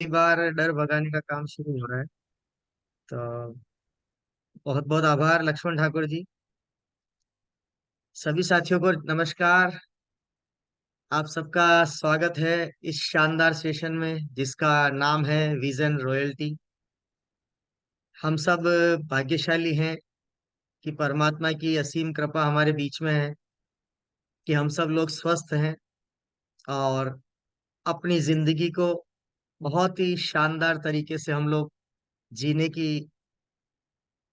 कई बार डर भगाने का काम शुरू हो रहा है। तो बहुत बहुत आभार लक्ष्मण ठाकुर जी। सभी साथियों को नमस्कार। आप सबका स्वागत है इस शानदार सेशन में जिसका नाम है विजन रॉयल्टी। हम सब भाग्यशाली हैं कि परमात्मा की असीम कृपा हमारे बीच में है कि हम सब लोग स्वस्थ हैं और अपनी जिंदगी को बहुत ही शानदार तरीके से हम लोग जीने की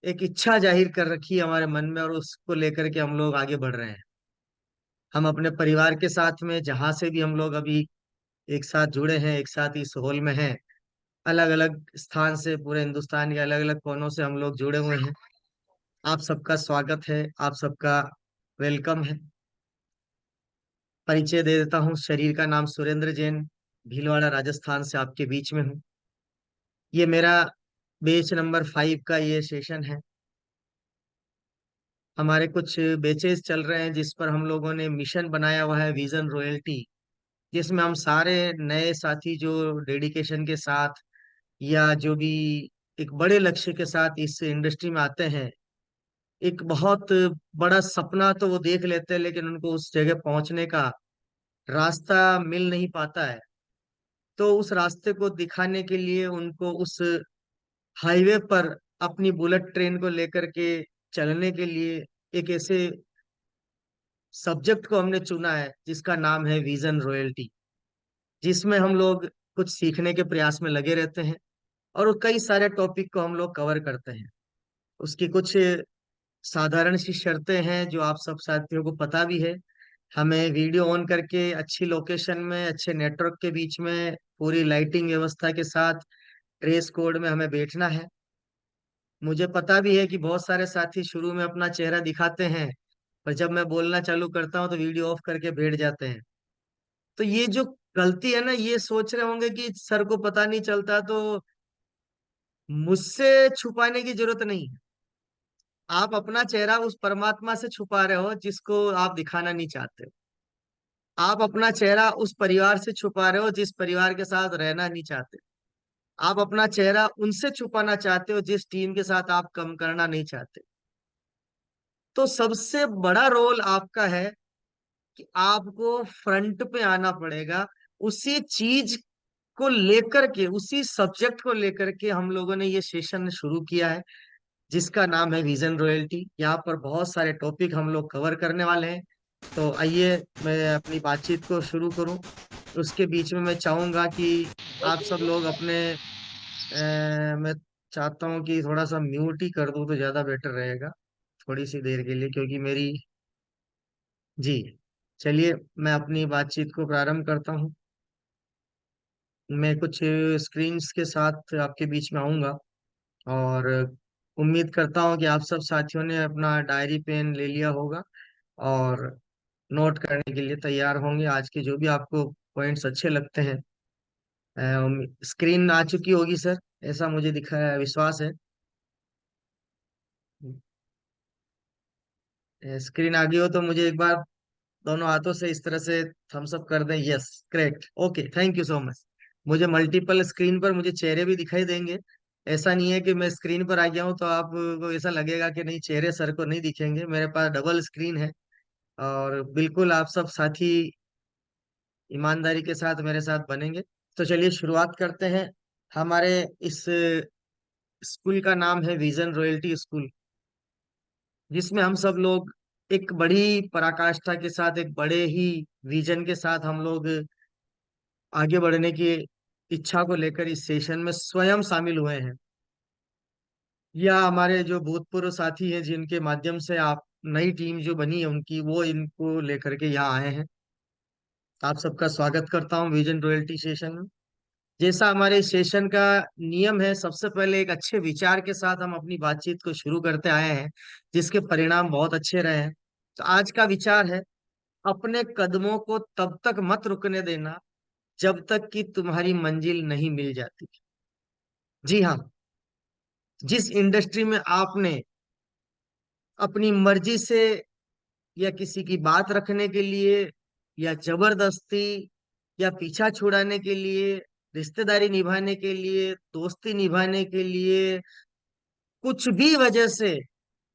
एक इच्छा जाहिर कर रखी है हमारे मन में, और उसको लेकर के हम लोग आगे बढ़ रहे हैं। हम अपने परिवार के साथ में जहां से भी हम लोग अभी एक साथ जुड़े हैं, एक साथ इस हॉल में हैं, अलग अलग स्थान से पूरे हिंदुस्तान के अलग अलग कोनों से हम लोग जुड़े हुए हैं। आप सबका स्वागत है, आप सबका वेलकम है। परिचय दे देता हूँ। शरीर का नाम सुरेंद्र जैन, भीलवाड़ा राजस्थान से आपके बीच में हूँ। ये मेरा बैच नंबर 5 का ये सेशन है। हमारे कुछ बैचेस चल रहे हैं जिस पर हम लोगों ने मिशन बनाया हुआ है विजन रॉयल्टी, जिसमें हम सारे नए साथी जो डेडिकेशन के साथ या जो भी एक बड़े लक्ष्य के साथ इस इंडस्ट्री में आते हैं, एक बहुत बड़ा सपना तो वो देख लेते हैं लेकिन उनको उस जगह पहुंचने का रास्ता मिल नहीं पाता है। तो उस रास्ते को दिखाने के लिए उनको उस हाईवे पर अपनी बुलेट ट्रेन को लेकर के चलने के लिए एक ऐसे सब्जेक्ट को हमने चुना है जिसका नाम है विजन रॉयल्टी, जिसमें हम लोग कुछ सीखने के प्रयास में लगे रहते हैं और वो कई सारे टॉपिक को हम लोग कवर करते हैं। उसकी कुछ साधारण सी शर्तें हैं जो आप सब साथियों को पता भी है। हमें वीडियो ऑन करके अच्छी लोकेशन में, अच्छे नेटवर्क के बीच में, पूरी लाइटिंग व्यवस्था के साथ ड्रेस कोड में हमें बैठना है। मुझे पता भी है कि बहुत सारे साथी शुरू में अपना चेहरा दिखाते हैं, पर जब मैं बोलना चालू करता हूँ तो वीडियो ऑफ करके बैठ जाते हैं। तो ये जो गलती है ना, ये सोच रहे होंगे कि सर को पता नहीं चलता, तो मुझसे छुपाने की जरूरत नहीं है। आप अपना चेहरा उस परमात्मा से छुपा रहे हो जिसको आप दिखाना नहीं चाहते। आप अपना चेहरा उस परिवार से छुपा रहे हो जिस परिवार के साथ रहना नहीं चाहते। आप अपना चेहरा उनसे छुपाना चाहते हो जिस टीम के साथ आप कम करना नहीं चाहते। तो सबसे बड़ा रोल आपका है कि आपको फ्रंट पे आना पड़ेगा। उसी चीज को लेकर के, उसी सब्जेक्ट को लेकर के हम लोगों ने ये सेशन शुरू किया है जिसका नाम है विजन रॉयल्टी। यहाँ पर बहुत सारे टॉपिक हम लोग कवर करने वाले हैं। तो आइए मैं अपनी बातचीत को शुरू करूं। उसके बीच में मैं चाहूंगा कि आप सब लोग अपने मैं चाहता हूँ कि थोड़ा सा म्यूट ही कर दूं तो ज्यादा बेटर रहेगा, थोड़ी सी देर के लिए, क्योंकि मेरी जी। चलिए मैं अपनी बातचीत को प्रारंभ करता हूँ। मैं कुछ स्क्रीन्स के साथ आपके बीच में आऊंगा और उम्मीद करता हूँ कि आप सब साथियों ने अपना डायरी पेन ले लिया होगा और नोट करने के लिए तैयार होंगे आज के जो भी आपको पॉइंट्स अच्छे लगते हैं। स्क्रीन आ चुकी होगी सर, ऐसा मुझे दिखा है, विश्वास है। स्क्रीन आ गई हो तो मुझे एक बार दोनों हाथों से इस तरह से थम्स अप कर दें। Yes, correct, okay, thank you so much. मुझे मल्टीपल स्क्रीन पर मुझे चेहरे भी दिखाई देंगे। ऐसा नहीं है कि मैं स्क्रीन पर आ गया हूँ तो आपको ऐसा लगेगा कि नहीं, चेहरे सर को नहीं दिखेंगे। मेरे पास डबल स्क्रीन है और बिल्कुल आप सब साथी ईमानदारी के साथ मेरे साथ बनेंगे। तो चलिए शुरुआत करते हैं। हमारे इस स्कूल का नाम है विजन रॉयल्टी स्कूल, जिसमें हम सब लोग एक बड़ी पराकाष्ठा के साथ, एक बड़े ही विजन के साथ हम लोग आगे बढ़ने की इच्छा को लेकर इस सेशन में स्वयं शामिल हुए हैं, या हमारे जो भूतपूर्व साथी हैं जिनके माध्यम से आप नई टीम जो बनी है उनकी, वो इनको लेकर के यहाँ आए हैं। आप सबका स्वागत करता हूँ विजन रॉयल्टी सेशन में। जैसा हमारे इस सेशन का नियम है, सबसे पहले एक अच्छे विचार के साथ हम अपनी बातचीत को शुरू करते आए हैं, जिसके परिणाम बहुत अच्छे रहे हैं। तो आज का विचार है, अपने कदमों को तब तक मत रुकने देना जब तक कि तुम्हारी मंजिल नहीं मिल जाती। जी हाँ, जिस इंडस्ट्री में आपने अपनी मर्जी से या किसी की बात रखने के लिए या जबरदस्ती या पीछा छुड़ाने के लिए रिश्तेदारी निभाने के लिए, दोस्ती निभाने के लिए, कुछ भी वजह से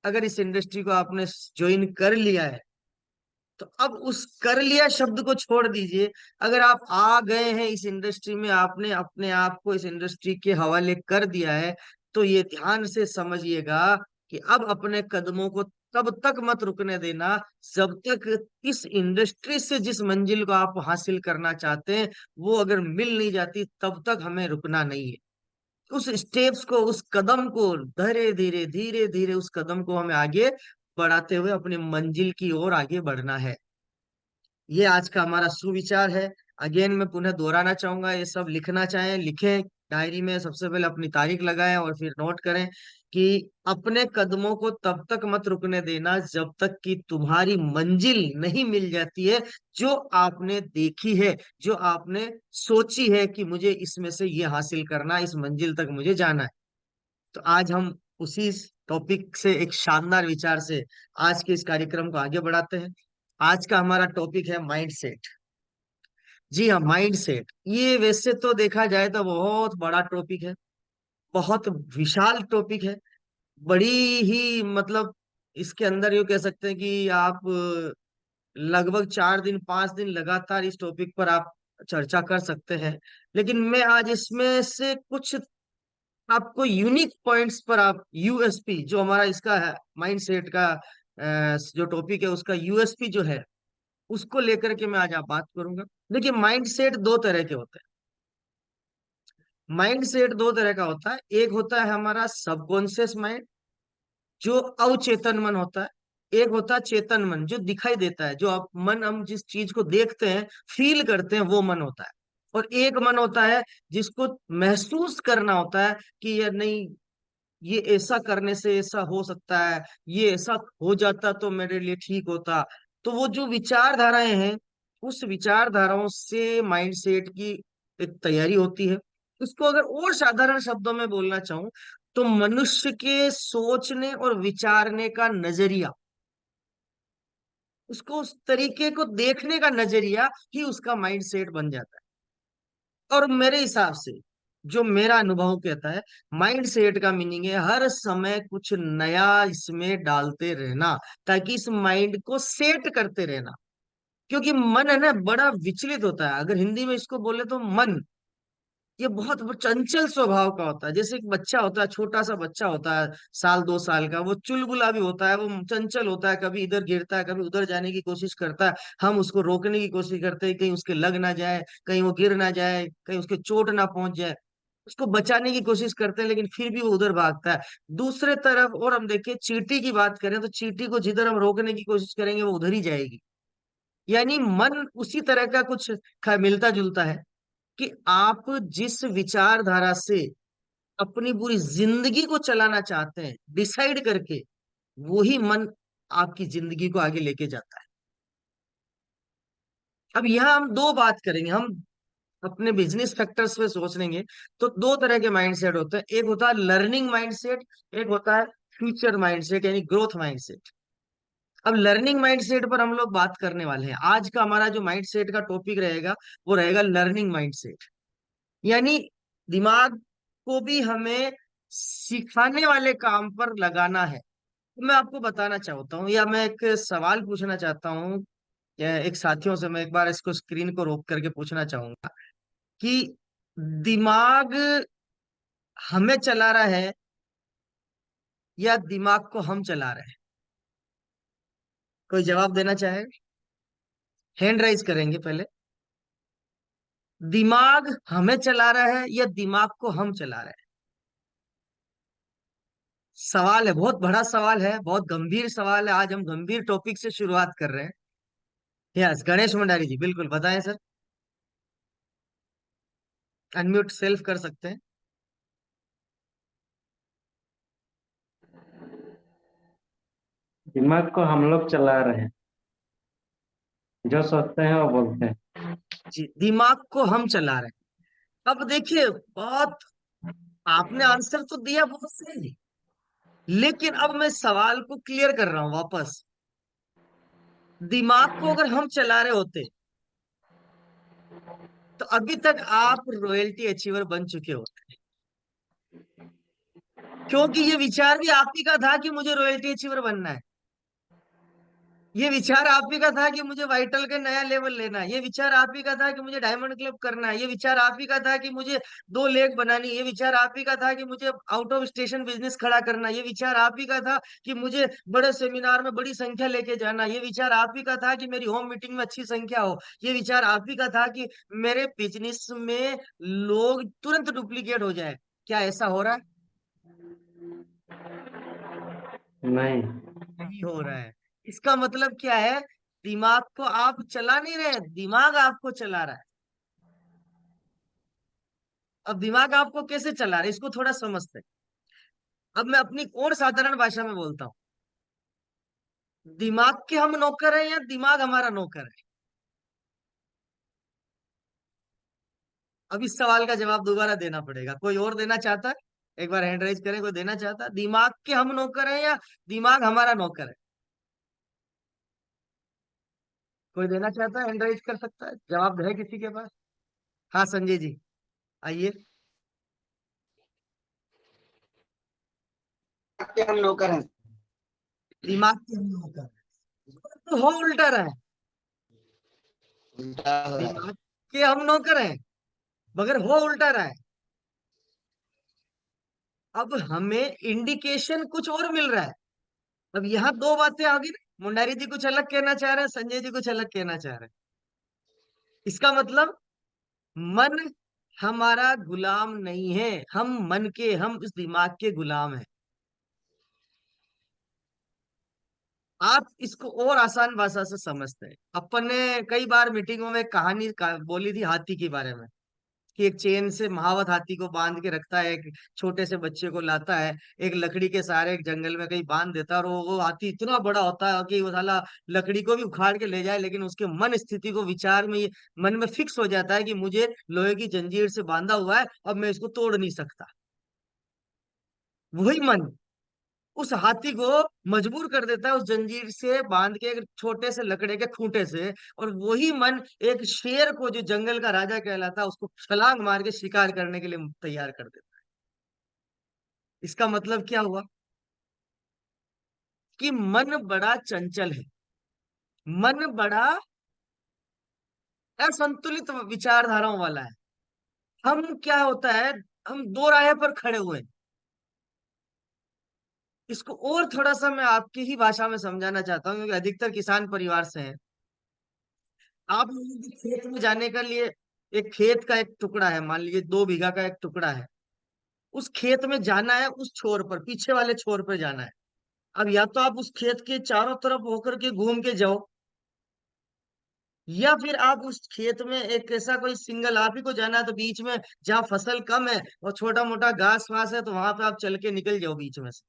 अगर इस इंडस्ट्री को आपने ज्वाइन कर लिया है, तो अब उस कर लिया शब्द को छोड़ दीजिए। अगर आप आ गए हैं इस इंडस्ट्री में, आपने अपने आप को इस इंडस्ट्री के हवाले कर दिया है, तो ये ध्यान से समझिएगा कि अब अपने कदमों को तब तक मत रुकने देना जब तक इस इंडस्ट्री से जिस मंजिल को आप हासिल करना चाहते हैं वो अगर मिल नहीं जाती, तब तक हमें रुकना नहीं है। उस स्टेप्स को, उस कदम को धीरे धीरे धीरे धीरे उस कदम को हमें आगे बढ़ाते हुए अपनी मंजिल की ओर आगे बढ़ना है। ये आज का हमारा सुविचार है। अगेन मैं पुनः दोहराना चाहूंगा, ये सब लिखना चाहें लिखें डायरी में, सबसे पहले अपनी तारीख लगाएं और फिर नोट करें कि अपने कदमों को तब तक मत रुकने देना जब तक कि तुम्हारी मंजिल नहीं मिल जाती है जो आपने देखी है, जो आपने सोची है कि मुझे इसमें से ये हासिल करना, इस मंजिल तक मुझे जाना है। तो आज हम उसी टॉपिक से, एक शानदार विचार से आज के इस कार्यक्रम को आगे बढ़ाते हैं। आज का हमारा टॉपिक है माइंड सेट। जी हाँ, माइंड सेट। ये वैसे तो देखा जाए तो बहुत बड़ा टॉपिक है, बहुत विशाल टॉपिक है, बड़ी ही मतलब इसके अंदर यूँ कह सकते हैं कि आप लगभग 4 दिन 5 दिन लगातार इस टॉपिक पर आप चर्चा कर सकते हैं। लेकिन मैं आज इसमें से कुछ आपको यूनिक पॉइंट्स पर, आप यूएसपी जो हमारा इसका है माइंड सेट का, जो टॉपिक है उसका यूएसपी जो है, उसको लेकर के मैं आज आप बात करूंगा। देखिए, माइंड सेट दो तरह के होते हैं। माइंड सेट दो तरह का होता है। एक होता है हमारा सबकॉन्शियस माइंड, जो अवचेतन मन होता है। एक होता है चेतन मन, जो दिखाई देता है, जो आप मन, हम जिस चीज को देखते हैं, फील करते हैं, वो मन होता है। और एक मन होता है जिसको महसूस करना होता है कि यार नहीं, ये ऐसा करने से ऐसा हो सकता है, ये ऐसा हो जाता तो मेरे लिए ठीक होता। तो वो जो विचारधाराएं हैं, उस विचारधाराओं से माइंड सेट की एक तैयारी होती है। इसको अगर और साधारण शब्दों में बोलना चाहूं, तो मनुष्य के सोचने और विचारने का नजरिया, उसको उस तरीके को देखने का नजरिया ही उसका माइंड सेट बन जाता है। और मेरे हिसाब से, जो मेरा अनुभव कहता है, माइंड सेट का मीनिंग है हर समय कुछ नया इसमें डालते रहना, ताकि इस माइंड को सेट करते रहना। क्योंकि मन है ना, बड़ा विचलित होता है। अगर हिंदी में इसको बोले तो मन, ये बहुत वो चंचल स्वभाव का होता है। जैसे एक बच्चा होता है, छोटा सा बच्चा होता है, 1 2 साल का, वो चुलबुला भी होता है, वो चंचल होता है, कभी इधर गिरता है, कभी उधर जाने की कोशिश करता है। हम उसको रोकने की कोशिश करते हैं, कहीं उसके लग ना जाए, कहीं वो गिर ना जाए, कहीं उसके चोट ना पहुंच जाए, उसको बचाने की कोशिश करते हैं, लेकिन फिर भी वो उधर भागता है। दूसरे तरफ और हम देखें, चींटी की बात करें तो चींटी को जिधर हम रोकने की कोशिश करेंगे वो उधर ही जाएगी। यानी मन उसी तरह का कुछ मिलता जुलता है, कि आप जिस विचारधारा से अपनी पूरी जिंदगी को चलाना चाहते हैं, डिसाइड करके, वही मन आपकी जिंदगी को आगे लेके जाता है। अब यहाँ हम दो बात करेंगे, हम अपने बिजनेस फैक्टर्स पे सोच लेंगे। तो दो तरह के माइंड सेट होते हैं, एक होता है लर्निंग माइंड सेट, एक होता है फ्यूचर माइंड सेट, यानी ग्रोथ माइंड सेट। अब लर्निंग माइंड सेट पर हम लोग बात करने वाले हैं। आज का हमारा जो माइंड सेट का टॉपिक रहेगा, वो रहेगा लर्निंग माइंड सेट। यानी दिमाग को भी हमें सिखाने वाले काम पर लगाना है। तो मैं आपको बताना चाहता हूँ, या मैं एक सवाल पूछना चाहता हूँ, या एक साथियों से मैं एक बार इसको स्क्रीन को रोक करके पूछना चाहूंगा कि दिमाग हमें चला रहा है या दिमाग को हम चला रहे हैं? कोई जवाब देना चाहे? हैंड राइज करेंगे पहले। दिमाग हमें चला रहा है या दिमाग को हम चला रहे हैं? सवाल है, बहुत बड़ा सवाल है, बहुत गंभीर सवाल है। आज हम गंभीर टॉपिक से शुरुआत कर रहे हैं। यस, गणेश भंडारी जी, बिल्कुल बताएं सर। अनम्यूट सेल्फ कर सकते हैं। दिमाग को हम लोग चला रहे हैं। जो सोचते हैं वो बोलते हैं। जी, दिमाग को हम चला रहे हैं। अब देखिए, बहुत आपने आंसर तो दिया बहुत सही, लेकिन अब मैं सवाल को क्लियर कर रहा हूं वापस। दिमाग को अगर हम चला रहे होते, तो अभी तक आप रॉयल्टी अचीवर बन चुके हो, क्योंकि ये विचार भी आप ही का था कि मुझे रॉयल्टी अचीवर बनना है। ये विचार आप ही का था कि मुझे वाइटल का नया लेवल लेना है। ये विचार आप ही का था कि मुझे डायमंड क्लब करना है। ये विचार आप ही का था कि मुझे 2 लेग बनानी है। ये विचार आप ही का था कि मुझे आउट ऑफ स्टेशन बिजनेस खड़ा करना है। ये विचार आप ही का था कि मुझे बड़े सेमिनार में बड़ी संख्या लेके जाना है। ये विचार आप ही का था कि मेरी होम मीटिंग में अच्छी संख्या हो। ये विचार आप ही का था कि मेरे बिजनेस में लोग तुरंत डुप्लीकेट हो जाए। क्या ऐसा हो रहा है? नहीं। नहीं हो रहा है। इसका मतलब क्या है? दिमाग को आप चला नहीं रहे, दिमाग आपको चला रहा है। अब दिमाग आपको कैसे चला रहा है, इसको थोड़ा समझते हैं। अब मैं अपनी और साधारण भाषा में बोलता हूँ। दिमाग के हम नौकर हैं या दिमाग हमारा नौकर है? अब इस सवाल का जवाब दोबारा देना पड़ेगा। कोई और देना चाहता है? एक बार हैंड राइज करें, कोई देना चाहता है? दिमाग के हम नौकर हैं या दिमाग हमारा नौकर है? कोई देना चाहता है, हैंड राइज कर सकता है, जवाब है किसी के पास? हाँ संजय जी, आइए। के हम नौकर हैं। दिमाग के हम नौकर हैं तो हो उल्टा रहा है। उल्टा हो रहा है। दिमाग के हम नौकर हैं मगर हो उल्टा रहा है। अब हमें इंडिकेशन कुछ और मिल रहा है। अब यहाँ दो बातें आ गई ना। मुंडारी जी कुछ अलग कहना चाह रहे हैं, संजय जी कुछ अलग कहना चाह रहे हैं। इसका मतलब मन हमारा गुलाम नहीं है, हम मन के, हम इस दिमाग के गुलाम हैं। आप इसको और आसान भाषा से समझते हैं। अपन ने कई बार मीटिंगों में कहानी बोली थी हाथी के बारे में, कि एक चेन से महावत हाथी को बांध के रखता है, एक छोटे से बच्चे को लाता है, एक लकड़ी के सहारे एक जंगल में कहीं बांध देता है, और वो हाथी इतना बड़ा होता है कि वो साला लकड़ी को भी उखाड़ के ले जाए, लेकिन उसके मन स्थिति को विचार में मन में फिक्स हो जाता है कि मुझे लोहे की जंजीर से बांधा हुआ है, अब मैं इसको तोड़ नहीं सकता। वही मन उस हाथी को मजबूर कर देता है उस जंजीर से बांध के एक छोटे से लकड़े के खूंटे से, और वही मन एक शेर को, जो जंगल का राजा कहलाता है, उसको छलांग मार के शिकार करने के लिए तैयार कर देता है। इसका मतलब क्या हुआ? कि मन बड़ा चंचल है, मन बड़ा असंतुलित विचारधाराओं वाला है। हम क्या होता है, हम दो राह पर खड़े हुए हैं। इसको और थोड़ा सा मैं आपकी ही भाषा में समझाना चाहता हूँ, क्योंकि अधिकतर किसान परिवार से हैं। आप लोगों के खेत में जाने के लिए, एक खेत का एक टुकड़ा है, मान लीजिए 2 बीघा का एक टुकड़ा है। उस खेत में जाना है, उस छोर पर, पीछे वाले छोर पर जाना है। अब या तो आप उस खेत के चारों तरफ होकर के घूम के जाओ, या फिर आप उस खेत में एक ऐसा कोई सिंगल आप ही को जाना है, तो बीच में जहाँ फसल कम है और छोटा मोटा घास वास है, तो वहां पे आप चल के निकल जाओ बीच में से।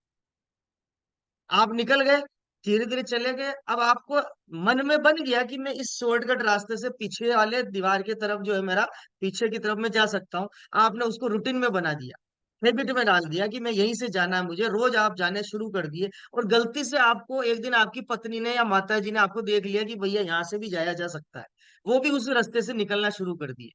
आप निकल गए, धीरे धीरे चले गए। अब आपको मन में बन गया कि मैं इस शॉर्टकट रास्ते से पीछे वाले दीवार की तरफ, जो है मेरा पीछे की तरफ, में जा सकता हूँ। आपने उसको रूटीन में बना दिया, हैबिट में डाल दिया कि मैं यहीं से जाना है मुझे, रोज आप जाने शुरू कर दिए। और गलती से आपको एक दिन आपकी पत्नी ने या माता जी ने आपको देख लिया कि भैया यहाँ से भी जाया जा सकता है, वो भी उस रास्ते से निकलना शुरू कर दिए।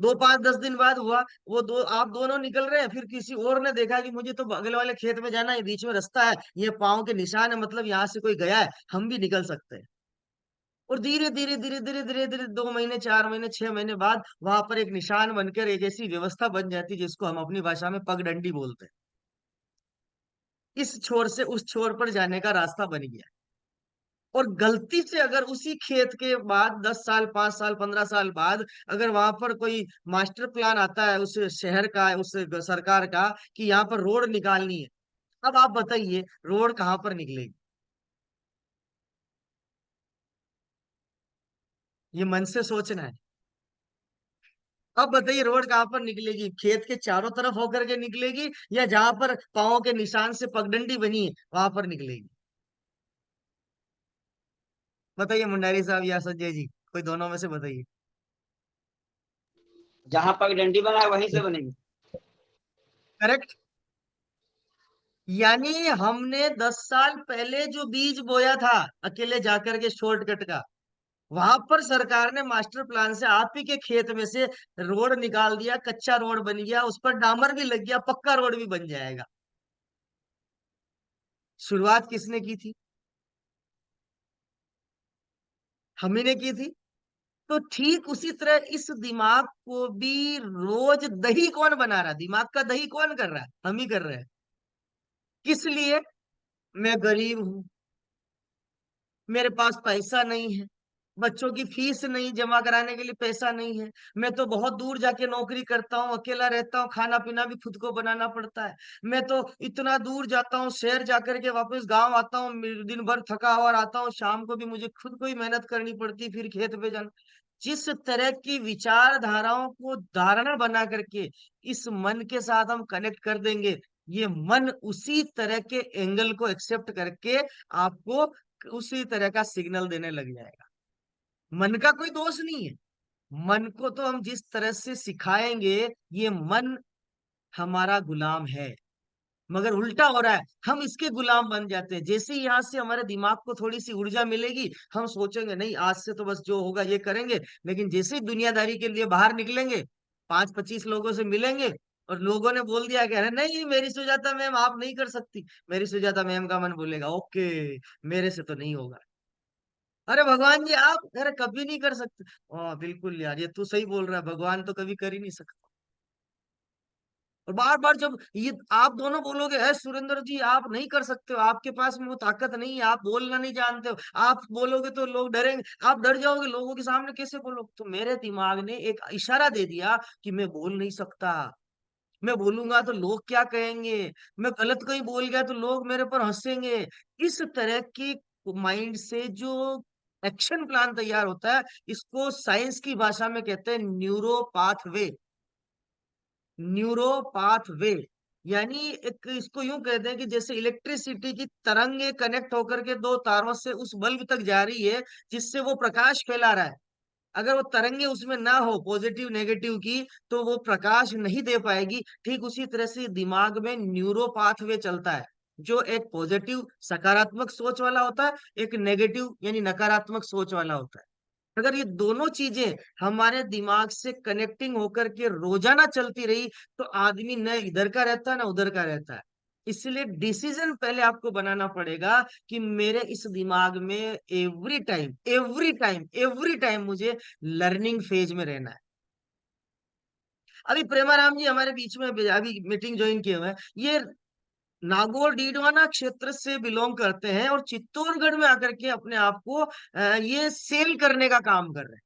2 5 10 दिन बाद हुआ, वो दो आप दोनों निकल रहे हैं, फिर किसी और ने देखा कि मुझे तो बगल वाले खेत में जाना है, बीच में रास्ता है, ये पाँव के निशान है, मतलब यहाँ से कोई गया है, हम भी निकल सकते हैं। और धीरे धीरे धीरे धीरे धीरे धीरे 2 महीने, 4 महीने, 6 महीने बाद वहां पर एक निशान बनकर एक ऐसी व्यवस्था बन जाती है, जिसको हम अपनी भाषा में पगडंडी बोलते हैं। इस छोर से उस छोर पर जाने का रास्ता बन गया। और गलती से अगर उसी खेत के बाद 10 साल, 5 साल, 15 साल बाद अगर वहां पर कोई मास्टर प्लान आता है उस शहर का, उस सरकार का, कि यहाँ पर रोड निकालनी है, अब आप बताइए रोड कहाँ पर निकलेगी? ये मन से सोचना है। अब बताइए रोड कहाँ पर निकलेगी? खेत के चारों तरफ होकर के निकलेगी, या जहां पर पाँव के निशान से पगडंडी बनी है वहां पर निकलेगी? बताइए मुंडारी साहब या संजय जी, कोई दोनों में से बताइए। जहां पगडंडी बना है वहीं से बनेगी। करेक्ट। यानी हमने 10 साल पहले जो बीज बोया था अकेले जाकर के शॉर्टकट का, वहां पर सरकार ने मास्टर प्लान से आप ही के खेत में से रोड निकाल दिया, कच्चा रोड बन गया, उस पर डामर भी लग गया, पक्का रोड भी बन जाएगा। शुरुआत किसने की थी? हम ही ने की थी। तो ठीक उसी तरह इस दिमाग को भी रोज दही कौन बना रहा है? दिमाग का दही कौन कर रहा है? हम ही कर रहे हैं। किस लिए? मैं गरीब हूं, मेरे पास पैसा नहीं है, बच्चों की फीस नहीं जमा कराने के लिए पैसा नहीं है, मैं तो बहुत दूर जाके नौकरी करता हूँ, अकेला रहता हूँ, खाना पीना भी खुद को बनाना पड़ता है, मैं तो इतना दूर जाता हूँ, शहर जाकर के वापस गांव आता हूँ, दिन भर थका हुआ आता हूँ, शाम को भी मुझे खुद को ही मेहनत करनी पड़ती, फिर खेत पे जाना। जिस तरह की विचारधाराओं को धारणा बना करके इस मन के साथ हम कनेक्ट कर देंगे, ये मन उसी तरह के एंगल को एक्सेप्ट करके आपको उसी तरह का सिग्नल देने लग जाएगा। मन का कोई दोष नहीं है। मन को तो हम जिस तरह से सिखाएंगे, ये मन हमारा गुलाम है। मगर उल्टा हो रहा है, हम इसके गुलाम बन जाते हैं। जैसे ही यहाँ से हमारे दिमाग को थोड़ी सी ऊर्जा मिलेगी, हम सोचेंगे नहीं आज से तो बस जो होगा ये करेंगे। लेकिन जैसे ही दुनियादारी के लिए बाहर निकलेंगे, 5-25 लोगों से मिलेंगे, और लोगों ने बोल दिया कि अरे नहीं मेरी सुजाता मैम आप नहीं कर सकती, मेरी सुजाता मैम का मन बोलेगा ओके मेरे से तो नहीं होगा। अरे भगवान जी आप, अरे कभी नहीं कर सकते। बिल्कुल यार, ये तू सही बोल रहा है, भगवान तो कभी कर ही नहीं सकता। और बार बार जब ये आप दोनों बोलोगे है सुरेंद्र जी आप नहीं कर सकते हो, आपके पास में वो ताकत नहीं है, आप बोलना नहीं जानते हो, आप बोलोगे तो लोग डरेंगे, आप डर जाओगे, लोगों के सामने कैसे बोलोगे? तो मेरे दिमाग ने एक इशारा दे दिया कि मैं बोल नहीं सकता, मैं बोलूंगा तो लोग क्या कहेंगे, मैं गलत कहीं बोल गया तो लोग मेरे पर हंसेंगे। इस तरह की माइंड से जो एक्शन प्लान तैयार होता है, इसको साइंस की भाषा में कहते हैं न्यूरो पाथवे। न्यूरो पाथवे यानी एक इसको यूं कहते हैं कि जैसे इलेक्ट्रिसिटी की तरंगे कनेक्ट होकर के दो तारों से उस बल्ब तक जा रही है, जिससे वो प्रकाश फैला रहा है। अगर वो तरंगे उसमें ना हो पॉजिटिव नेगेटिव की, तो वो प्रकाश नहीं दे पाएगी। ठीक उसी तरह से दिमाग में न्यूरो पाथवे चलता है, जो एक पॉजिटिव सकारात्मक सोच वाला होता है, एक नेगेटिव यानी नकारात्मक सोच वाला होता है। अगर ये दोनों चीजें हमारे दिमाग से कनेक्टिंग होकर के रोजाना चलती रही, तो आदमी न इधर का रहता है ना उधर का रहता है। इसलिए डिसीजन पहले आपको बनाना पड़ेगा कि मेरे इस दिमाग में एवरी टाइम मुझे लर्निंग फेज में रहना है। अभी प्रेमाराम जी हमारे बीच में अभी मीटिंग ज्वाइन किए हुए हैं, ये नागौर डीडवाना क्षेत्र से बिलोंग करते हैं और चित्तौड़गढ़ में आकर के अपने आप को ये सेल करने का काम कर रहे हैं।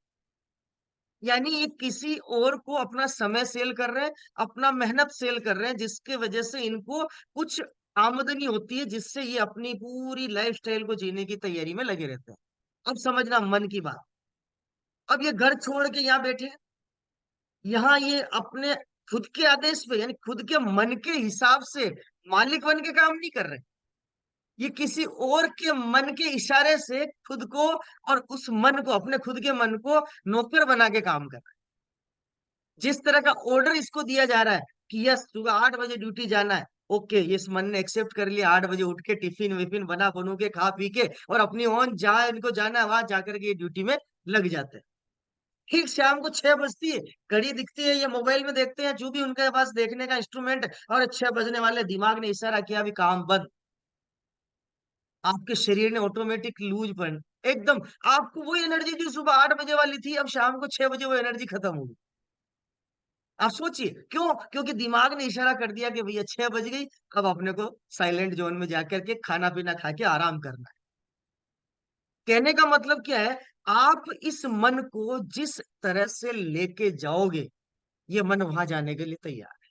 यानी ये किसी और को अपना समय सेल कर रहे हैं, अपना मेहनत सेल कर रहे हैं, जिसके वजह से इनको कुछ आमदनी होती है, जिससे ये अपनी पूरी लाइफस्टाइल को जीने की तैयारी में लगे रहते हैं। अब समझना मन की बात। अब ये घर छोड़ के यहाँ बैठे हैं, यहाँ ये अपने खुद के आदेश पे यानी खुद के मन के हिसाब से मालिक बन के काम नहीं कर रहे। ये किसी और के मन के इशारे से खुद को और उस मन को, अपने खुद के मन को नौकर बना के काम कर रहे हैं। जिस तरह का ऑर्डर इसको दिया जा रहा है कि यस सुबह 8 बजे ड्यूटी जाना है, ओके ये इस मन ने एक्सेप्ट कर लिया, 8 बजे उठ के टिफिन विफिन बना बनू के खा पी के और अपनी ओन जहाँ इनको जाना है वहां जाकर के ये ड्यूटी में लग जाते हैं। ठीक शाम को 6 बजती है, घड़ी दिखती है, ये मोबाइल में देखते हैं जो भी उनके पास देखने का इंस्ट्रूमेंट, और 6 बजने वाले, दिमाग ने इशारा किया अभी काम बंद। आपके शरीर ने ऑटोमेटिक लूज पन एकदम, आपको वो एनर्जी जो सुबह 8 बजे वाली थी अब शाम को 6 बजे वो एनर्जी खत्म होगी। आप सोचिए क्यों? क्योंकि दिमाग ने इशारा कर दिया कि भैया 6 बज गई, अब अपने को साइलेंट जोन में जाकर के खाना पीना खा के आराम करना है। कहने का मतलब क्या है? आप इस मन को जिस तरह से लेके जाओगे, ये मन वहां जाने के लिए तैयार है।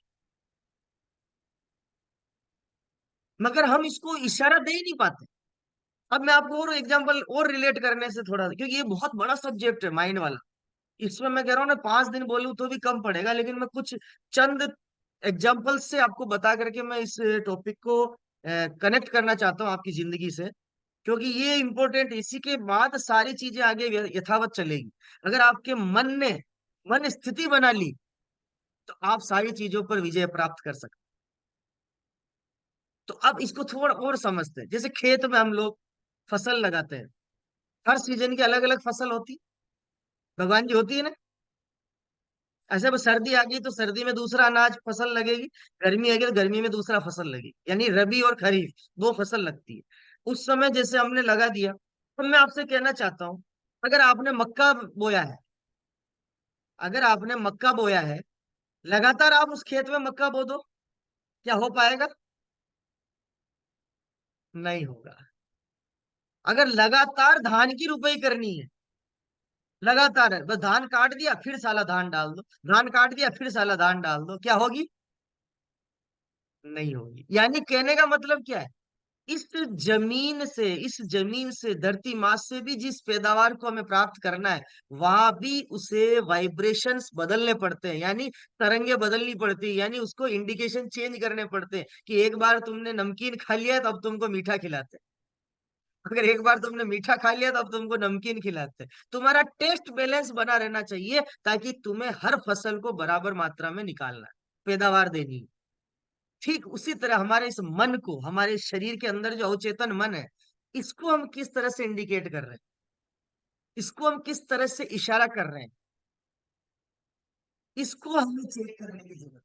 मगर हम इसको इशारा दे ही नहीं पाते। अब मैं आपको और एग्जांपल और रिलेट करने से थोड़ा, क्योंकि ये बहुत बड़ा सब्जेक्ट है माइंड वाला, इसमें मैं कह रहा हूँ ना 5 दिन बोलूं तो भी कम पड़ेगा, लेकिन मैं कुछ चंद एग्जाम्पल से आपको बता करके मैं इस टॉपिक को कनेक्ट करना चाहता हूँ आपकी जिंदगी से, क्योंकि ये इंपॉर्टेंट, इसी के बाद सारी चीजें आगे यथावत चलेगी। अगर आपके मन ने मन स्थिति बना ली, तो आप सारी चीजों पर विजय प्राप्त कर सकते। तो अब इसको थोड़ा और समझते हैं। जैसे खेत में हम लोग फसल लगाते हैं, हर सीजन की अलग अलग फसल होती, भगवान जी, होती है ना। ऐसे अब सर्दी आ गई तो सर्दी में दूसरा अनाज फसल लगेगी, गर्मी आ गई तो गर्मी में दूसरा फसल लगेगी, यानी रबी और खरीफ दो फसल लगती है। उस समय जैसे हमने लगा दिया, तो मैं आपसे कहना चाहता हूँ, अगर आपने मक्का बोया है, अगर आपने मक्का बोया है, लगातार आप उस खेत में मक्का बो दो, क्या हो पाएगा? नहीं होगा। अगर लगातार धान की रुपई करनी है, लगातार है, बस धान काट दिया फिर साला धान डाल दो, धान काट दिया फिर साला धान डाल दो, क्या होगी? नहीं होगी। यानी कहने का मतलब क्या है, इस जमीन से धरती माँ से भी जिस पैदावार को हमें प्राप्त करना है, वहां भी उसे वाइब्रेशंस बदलने पड़ते हैं, यानी तरंगे बदलनी पड़ती है, यानी उसको इंडिकेशन चेंज करने पड़ते हैं कि एक बार तुमने नमकीन खा लिया तो अब तुमको मीठा खिलाते हैं, अगर एक बार तुमने मीठा खा लिया तो अब तुमको नमकीन खिलाते हैं। तुम्हारा टेस्ट बैलेंस बना रहना चाहिए, ताकि तुम्हें हर फसल को बराबर मात्रा में निकालना है, पैदावार देनी है। ठीक उसी तरह हमारे इस मन को, हमारे शरीर के अंदर जो अवचेतन मन है, इसको हम किस तरह से इंडिकेट कर रहे हैं, इसको हम किस तरह से इशारा कर रहे हैं, इसको हमें चेक करने की जरूरत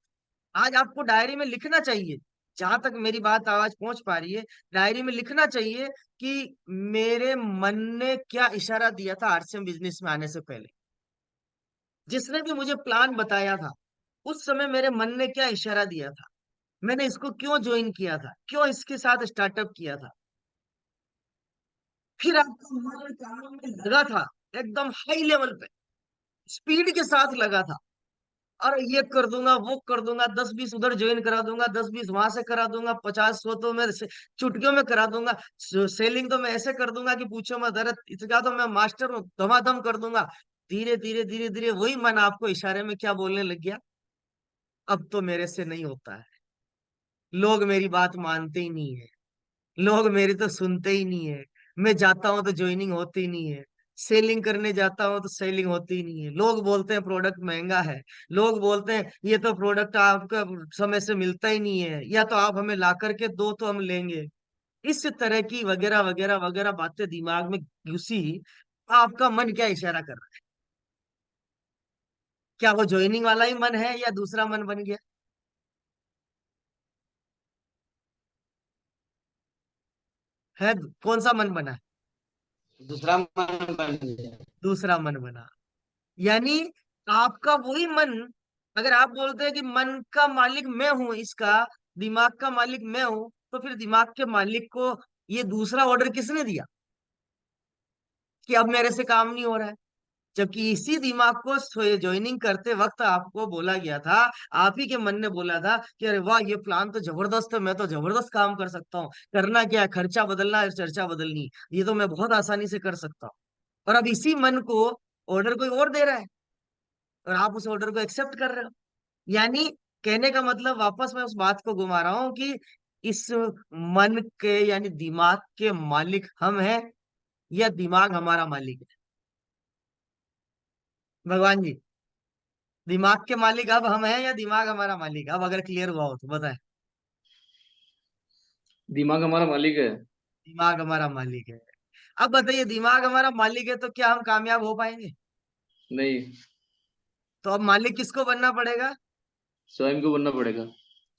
है। आज आपको डायरी में लिखना चाहिए, जहां तक मेरी बात आवाज पहुंच पा रही है, डायरी में लिखना चाहिए कि मेरे मन ने क्या इशारा दिया था आरसीएम बिजनेस में आने से पहले, जिसने भी मुझे प्लान बताया था, उस समय मेरे मन ने क्या इशारा दिया था, मैंने इसको क्यों ज्वाइन किया था, क्यों इसके साथ स्टार्टअप किया था। फिर आपका मन काम में लगा था, एकदम हाई लेवल पे स्पीड के साथ लगा था, और ये कर दूंगा वो कर दूंगा, 10-20 उधर ज्वाइन करा दूंगा, 10-20 वहां से करा दूंगा, 50-100 तो मैं चुटकियों में करा दूंगा, सेलिंग तो मैं ऐसे कर दूंगा कि पूछो मत, अरे इसका तो मैं मास्टर हूँ, धमाधम कर दूंगा। धीरे धीरे धीरे धीरे वही मन आपको इशारे में क्या बोलने लग गया, अब तो मेरे से नहीं होता है, लोग मेरी बात मानते ही नहीं है, लोग मेरी तो सुनते ही नहीं है, मैं जाता हूं तो ज्वाइनिंग होती नहीं है, सेलिंग करने जाता हूं तो सेलिंग होती ही नहीं है, लोग बोलते हैं प्रोडक्ट महंगा है, लोग बोलते हैं ये तो प्रोडक्ट आपका समय से मिलता ही नहीं है, या तो आप हमें ला करके दो तो हम लेंगे। इस तरह की वगैरह वगैरह वगैरह बातें दिमाग में घुसी, आपका मन क्या इशारा कर रहा है? क्या वो ज्वाइनिंग वाला ही मन है या दूसरा मन बन गया है? कौन सा मन बना है? दूसरा मन बन गया। दूसरा मन बना। यानी आपका वही मन, अगर आप बोलते हैं कि मन का मालिक मैं हूं इसका, दिमाग का मालिक मैं हूं, तो फिर दिमाग के मालिक को ये दूसरा ऑर्डर किसने दिया कि अब मेरे से काम नहीं हो रहा है? जबकि इसी दिमाग को ज्वाइनिंग करते वक्त आपको बोला गया था, आप ही के मन ने बोला था कि अरे वाह ये प्लान तो जबरदस्त है, मैं तो जबरदस्त काम कर सकता हूँ, करना क्या है, खर्चा बदलना है, चर्चा बदलनी, ये तो मैं बहुत आसानी से कर सकता हूँ। और अब इसी मन को ऑर्डर कोई और दे रहा है, और आप उस ऑर्डर को एक्सेप्ट कर रहे हो। यानी कहने का मतलब, वापस मैं उस बात को घुमा रहा हूं कि इस मन के यानी दिमाग के मालिक हम हैं, या दिमाग हमारा मालिक है? भगवान जी, दिमाग के मालिक अब हम हैं या दिमाग हमारा मालिक है? अब अगर क्लियर हुआ हो तो बताएं। दिमाग हमारा मालिक है। दिमाग हमारा मालिक है। अब बताइए, दिमाग हमारा मालिक है तो क्या हम कामयाब हो पाएंगे? नहीं, तो अब मालिक किसको बनना पड़ेगा? स्वयं को बनना पड़ेगा।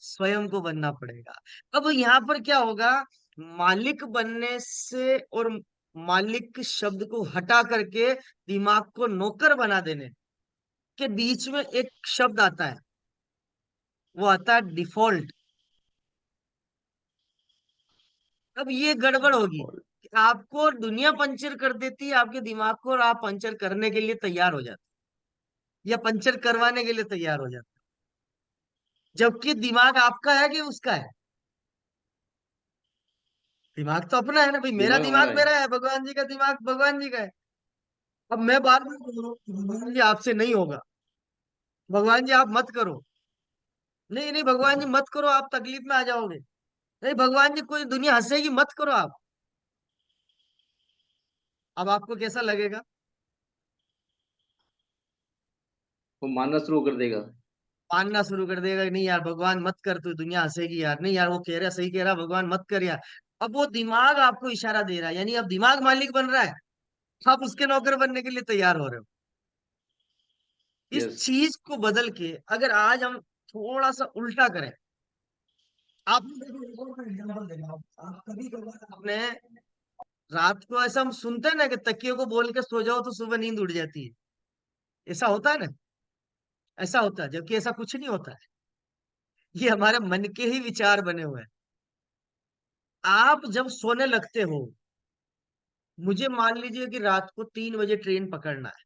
स्वयं को बनना पड़ेगा। अब यहाँ पर क्या होगा, मालिक बनने से और मालिक शब्द को हटा करके दिमाग को नौकर बना देने के बीच में एक शब्द आता है, वो आता है डिफॉल्ट। अब ये गड़बड़ होगी कि आपको दुनिया पंचर कर देती है आपके दिमाग को, और आप पंचर करने के लिए तैयार हो जाते हैं, या पंचर करवाने के लिए तैयार हो जाते हैं, जबकि दिमाग आपका है कि उसका है? दिमाग तो अपना है ना भाई, मेरा दिमाग हमारा दिमाग है। मेरा है, भगवान जी का दिमाग भगवान जी का है। अब मैं बार बार बोल रहा हूँ कि भगवान जी आपसे नहीं होगा, भगवान जी आप मत करो, नहीं नहीं भगवान जी मत करो, आप तकलीफ में आ जाओगे, नहीं भगवान जी कोई दुनिया हंसेगी, मत करो आप। अब आपको कैसा लगेगा? वो मानना शुरू कर देगा। मानना शुरू कर देगा कि नहीं यार भगवान मत कर, तू दुनिया हंसेगी यार, नहीं यार वो कह रहा सही कह रहा, भगवान मत कर यार। अब वो दिमाग आपको इशारा दे रहा है, यानी अब दिमाग मालिक बन रहा है, आप उसके नौकर बनने के लिए तैयार हो रहे हो। इस यस। चीज को बदल के अगर आज हम थोड़ा सा उल्टा करें। आपने देखो, एक और मैं एग्जाम्पल दे रहा हूँ। आप कभी कभार आपने रात को ऐसा हम सुनते हैं ना कि तकिए को बोल के सो जाओ तो सुबह नींद उड़ जाती है। ऐसा होता है ना। ऐसा होता है, जबकि ऐसा कुछ नहीं होता है। ये हमारे मन के ही विचार बने हुए हैं। आप जब सोने लगते हो, मुझे मान लीजिए कि रात को 3 बजे ट्रेन पकड़ना है।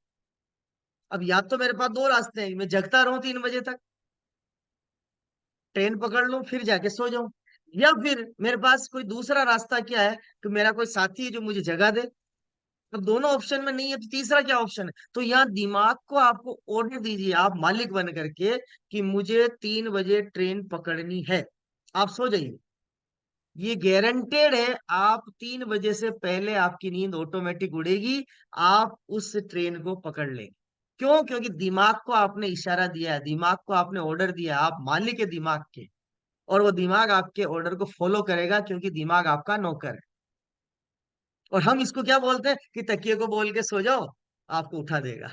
अब या तो मेरे पास दो रास्ते हैं, मैं जगता रहूं 3 बजे तक, ट्रेन पकड़ लूं फिर जाके सो जाऊं, या फिर मेरे पास कोई दूसरा रास्ता क्या है कि मेरा कोई साथी है जो मुझे जगा दे। अब दोनों ऑप्शन में नहीं है तो तीसरा क्या ऑप्शन है? तो यहाँ दिमाग को आपको ऑर्डर दीजिए, आप मालिक बन करके, कि मुझे 3 बजे ट्रेन पकड़नी है। आप सो जाइए। ये गारंटेड है, आप 3 बजे से पहले आपकी नींद ऑटोमेटिक उड़ेगी। आप उस ट्रेन को पकड़ लेंगे। क्यों? क्योंकि दिमाग को आपने इशारा दिया है, दिमाग को आपने ऑर्डर दिया है, आप मालिक है दिमाग के। और वो दिमाग आपके ऑर्डर को फॉलो करेगा, क्योंकि दिमाग आपका नौकर है। और हम इसको क्या बोलते हैं कि तकिए को बोल के सो जाओ, आपको उठा देगा।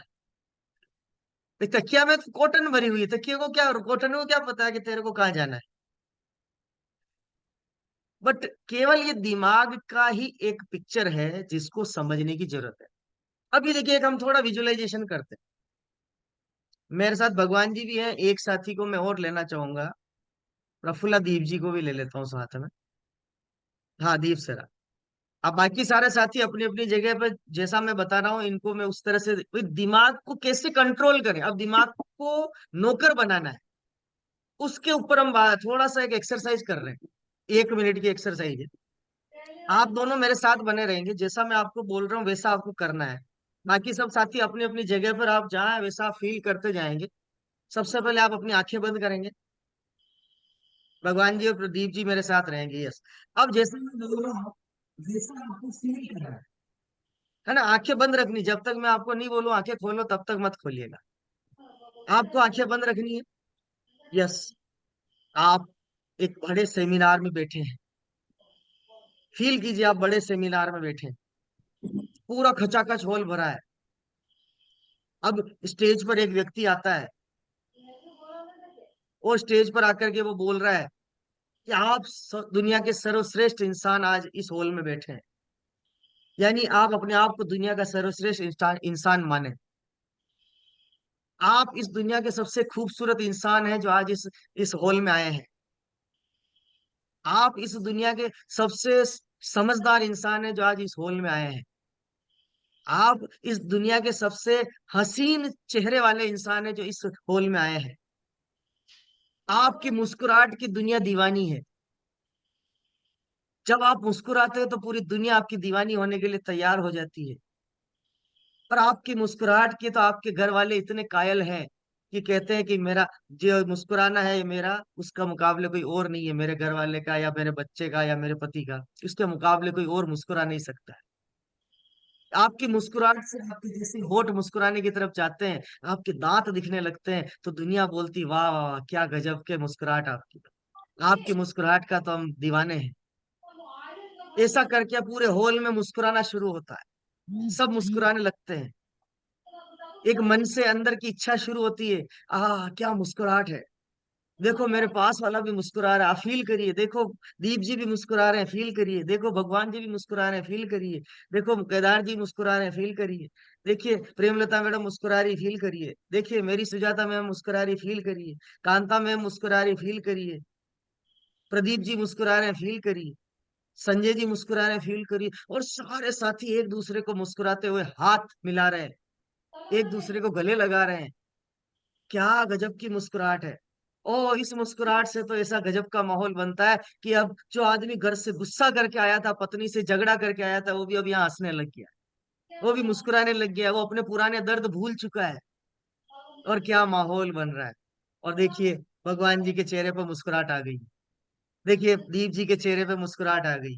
तो तकिया में तो कॉटन भरी हुई है, तकिए को क्या, कॉटन को क्या पता है कि तेरे को कहाँ जाना है। बट केवल ये दिमाग का ही एक पिक्चर है जिसको समझने की जरूरत है। अभी देखिए, एक हम थोड़ा विजुअलाइजेशन करते हैं। मेरे साथ भगवान जी भी हैं, एक साथी को मैं और लेना चाहूंगा। प्रफुल्ला दीप जी को भी ले लेता हूँ साथ में। हाँ, दीप सर। अब बाकी सारे साथी अपनी अपनी जगह पे, जैसा मैं बता रहा हूँ इनको मैं उस तरह से, भाई दिमाग को कैसे कंट्रोल करें, अब दिमाग को नौकर बनाना है। उसके ऊपर हम थोड़ा सा एक एक्सरसाइज कर रहे हैं, 1 मिनट की एक्सरसाइज है। आप दोनों मेरे साथ बने रहेंगे, जैसा मैं आपको बोल रहा हूँ वैसा आपको करना है। बाकी सब साथी अपनी अपनी जगह पर आप जहाँ है वैसा फील करते जाएंगे। सबसे पहले आप अपनी आंखें बंद करेंगे। भगवान जी और प्रदीप जी मेरे साथ रहेंगे, यस। अब जैसे मैं बोल रहा हूँ वैसा आपको फील करना है ना। आंखें बंद रखनी, जब तक मैं आपको नहीं बोलूं आंखें खोलो तब तक मत खोलिएगा। आपको आंखें बंद रखनी है, यस। आप एक बड़े सेमिनार में बैठे हैं। फील कीजिए आप बड़े सेमिनार में बैठे हैं। पूरा खचाखच हॉल भरा है। अब स्टेज पर एक व्यक्ति आता है, और स्टेज पर आकर के वो बोल रहा है कि आप दुनिया के सर्वश्रेष्ठ इंसान आज इस हॉल में बैठे हैं। यानी आप अपने आप को दुनिया का सर्वश्रेष्ठ इंसान माने। आप इस दुनिया के सबसे खूबसूरत इंसान हैं जो आज इस हॉल में आए हैं। आप इस दुनिया के सबसे समझदार इंसान हैं जो आज इस हॉल में आए हैं। आप इस दुनिया के सबसे हसीन चेहरे वाले इंसान हैं जो इस हॉल में आए हैं। आपकी मुस्कुराहट की दुनिया दीवानी है। जब आप मुस्कुराते हैं तो पूरी दुनिया आपकी दीवानी होने के लिए तैयार हो जाती है। पर आपकी मुस्कुराहट की तो आपके घर वाले इतने कायल हैं कि कहते हैं कि मेरा जो मुस्कुराना है ये मेरा, उसका मुकाबले कोई और नहीं है, मेरे घर वाले का या मेरे बच्चे का या मेरे पति का, इसके मुकाबले कोई और मुस्कुरा नहीं सकता है। आपकी मुस्कुराहट से आपके जैसे होठ मुस्कुराने की तरफ जाते हैं, आपके दांत दिखने लगते हैं, तो दुनिया बोलती वाह वाह वाह, क्या गजब के मुस्कुराहट आपकी। आपकी मुस्कुराहट का तो हम दीवाने हैं। ऐसा करके पूरे हॉल में मुस्कुराना शुरू होता है, सब मुस्कुराने लगते हैं। एक मन से अंदर की इच्छा शुरू होती है, क्या मुस्कुराहट है। देखो मेरे पास वाला भी मुस्कुरा रहा है, आप फील करिए। देखो दीप जी भी मुस्कुरा रहे हैं, फील करिए। देखो भगवान जी भी मुस्कुरा रहे हैं, फील करिए। देखो केदार जी मुस्कुरा रहे हैं, फील करिए। देखिए प्रेमलता मैडम मुस्कुरा रही, फील करिए। देखिए मेरी सुजाता मैम मुस्कुरा रही, फील करिए। कांता मैम मुस्कुरा रही, फील करिए। प्रदीप जी मुस्कुरा रहे हैं, फील करिए। संजय जी मुस्कुरा रहे हैं, फील करिए। और सारे साथी एक दूसरे को मुस्कुराते हुए हाथ मिला रहे हैं, एक दूसरे को गले लगा रहे हैं। क्या गजब की मुस्कुराहट है। ओ इस मुस्कुराहट से तो ऐसा गजब का माहौल बनता है कि अब जो आदमी घर से गुस्सा करके आया था, पत्नी से झगड़ा करके आया था, वो भी अब यहाँ हंसने लग गया। वो भी मुस्कुराने लग गया, वो अपने पुराने दर्द भूल चुका है। और क्या माहौल बन रहा है। और देखिए भगवान जी के चेहरे पर मुस्कुराहट आ गई। देखिए दीप जी के चेहरे पे मुस्कुराहट आ गई।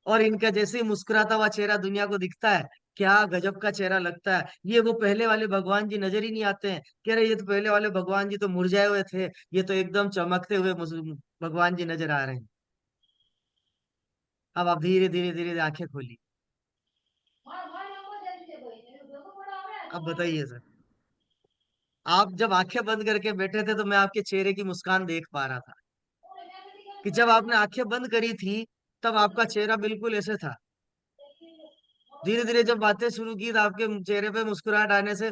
और इनका जैसे ही मुस्कुराता हुआ चेहरा दुनिया को दिखता है, क्या गजब का चेहरा लगता है। ये वो पहले वाले भगवान जी नजर ही नहीं आते हैं। कह रहे ये तो पहले वाले भगवान जी तो मुरझाए हुए थे, ये तो एकदम चमकते हुए भगवान जी नजर आ रहे हैं। अब आप धीरे धीरे धीरे आंखें खोली। अब बताइए सर। आप जब आंखें बंद करके बैठे थे तो मैं आपके चेहरे की मुस्कान देख पा रहा था कि जब आपने आंखें बंद करी थी तब आपका चेहरा बिल्कुल ऐसे था। धीरे धीरे जब बातें शुरू की तो आपके चेहरे पे मुस्कुराहट आने से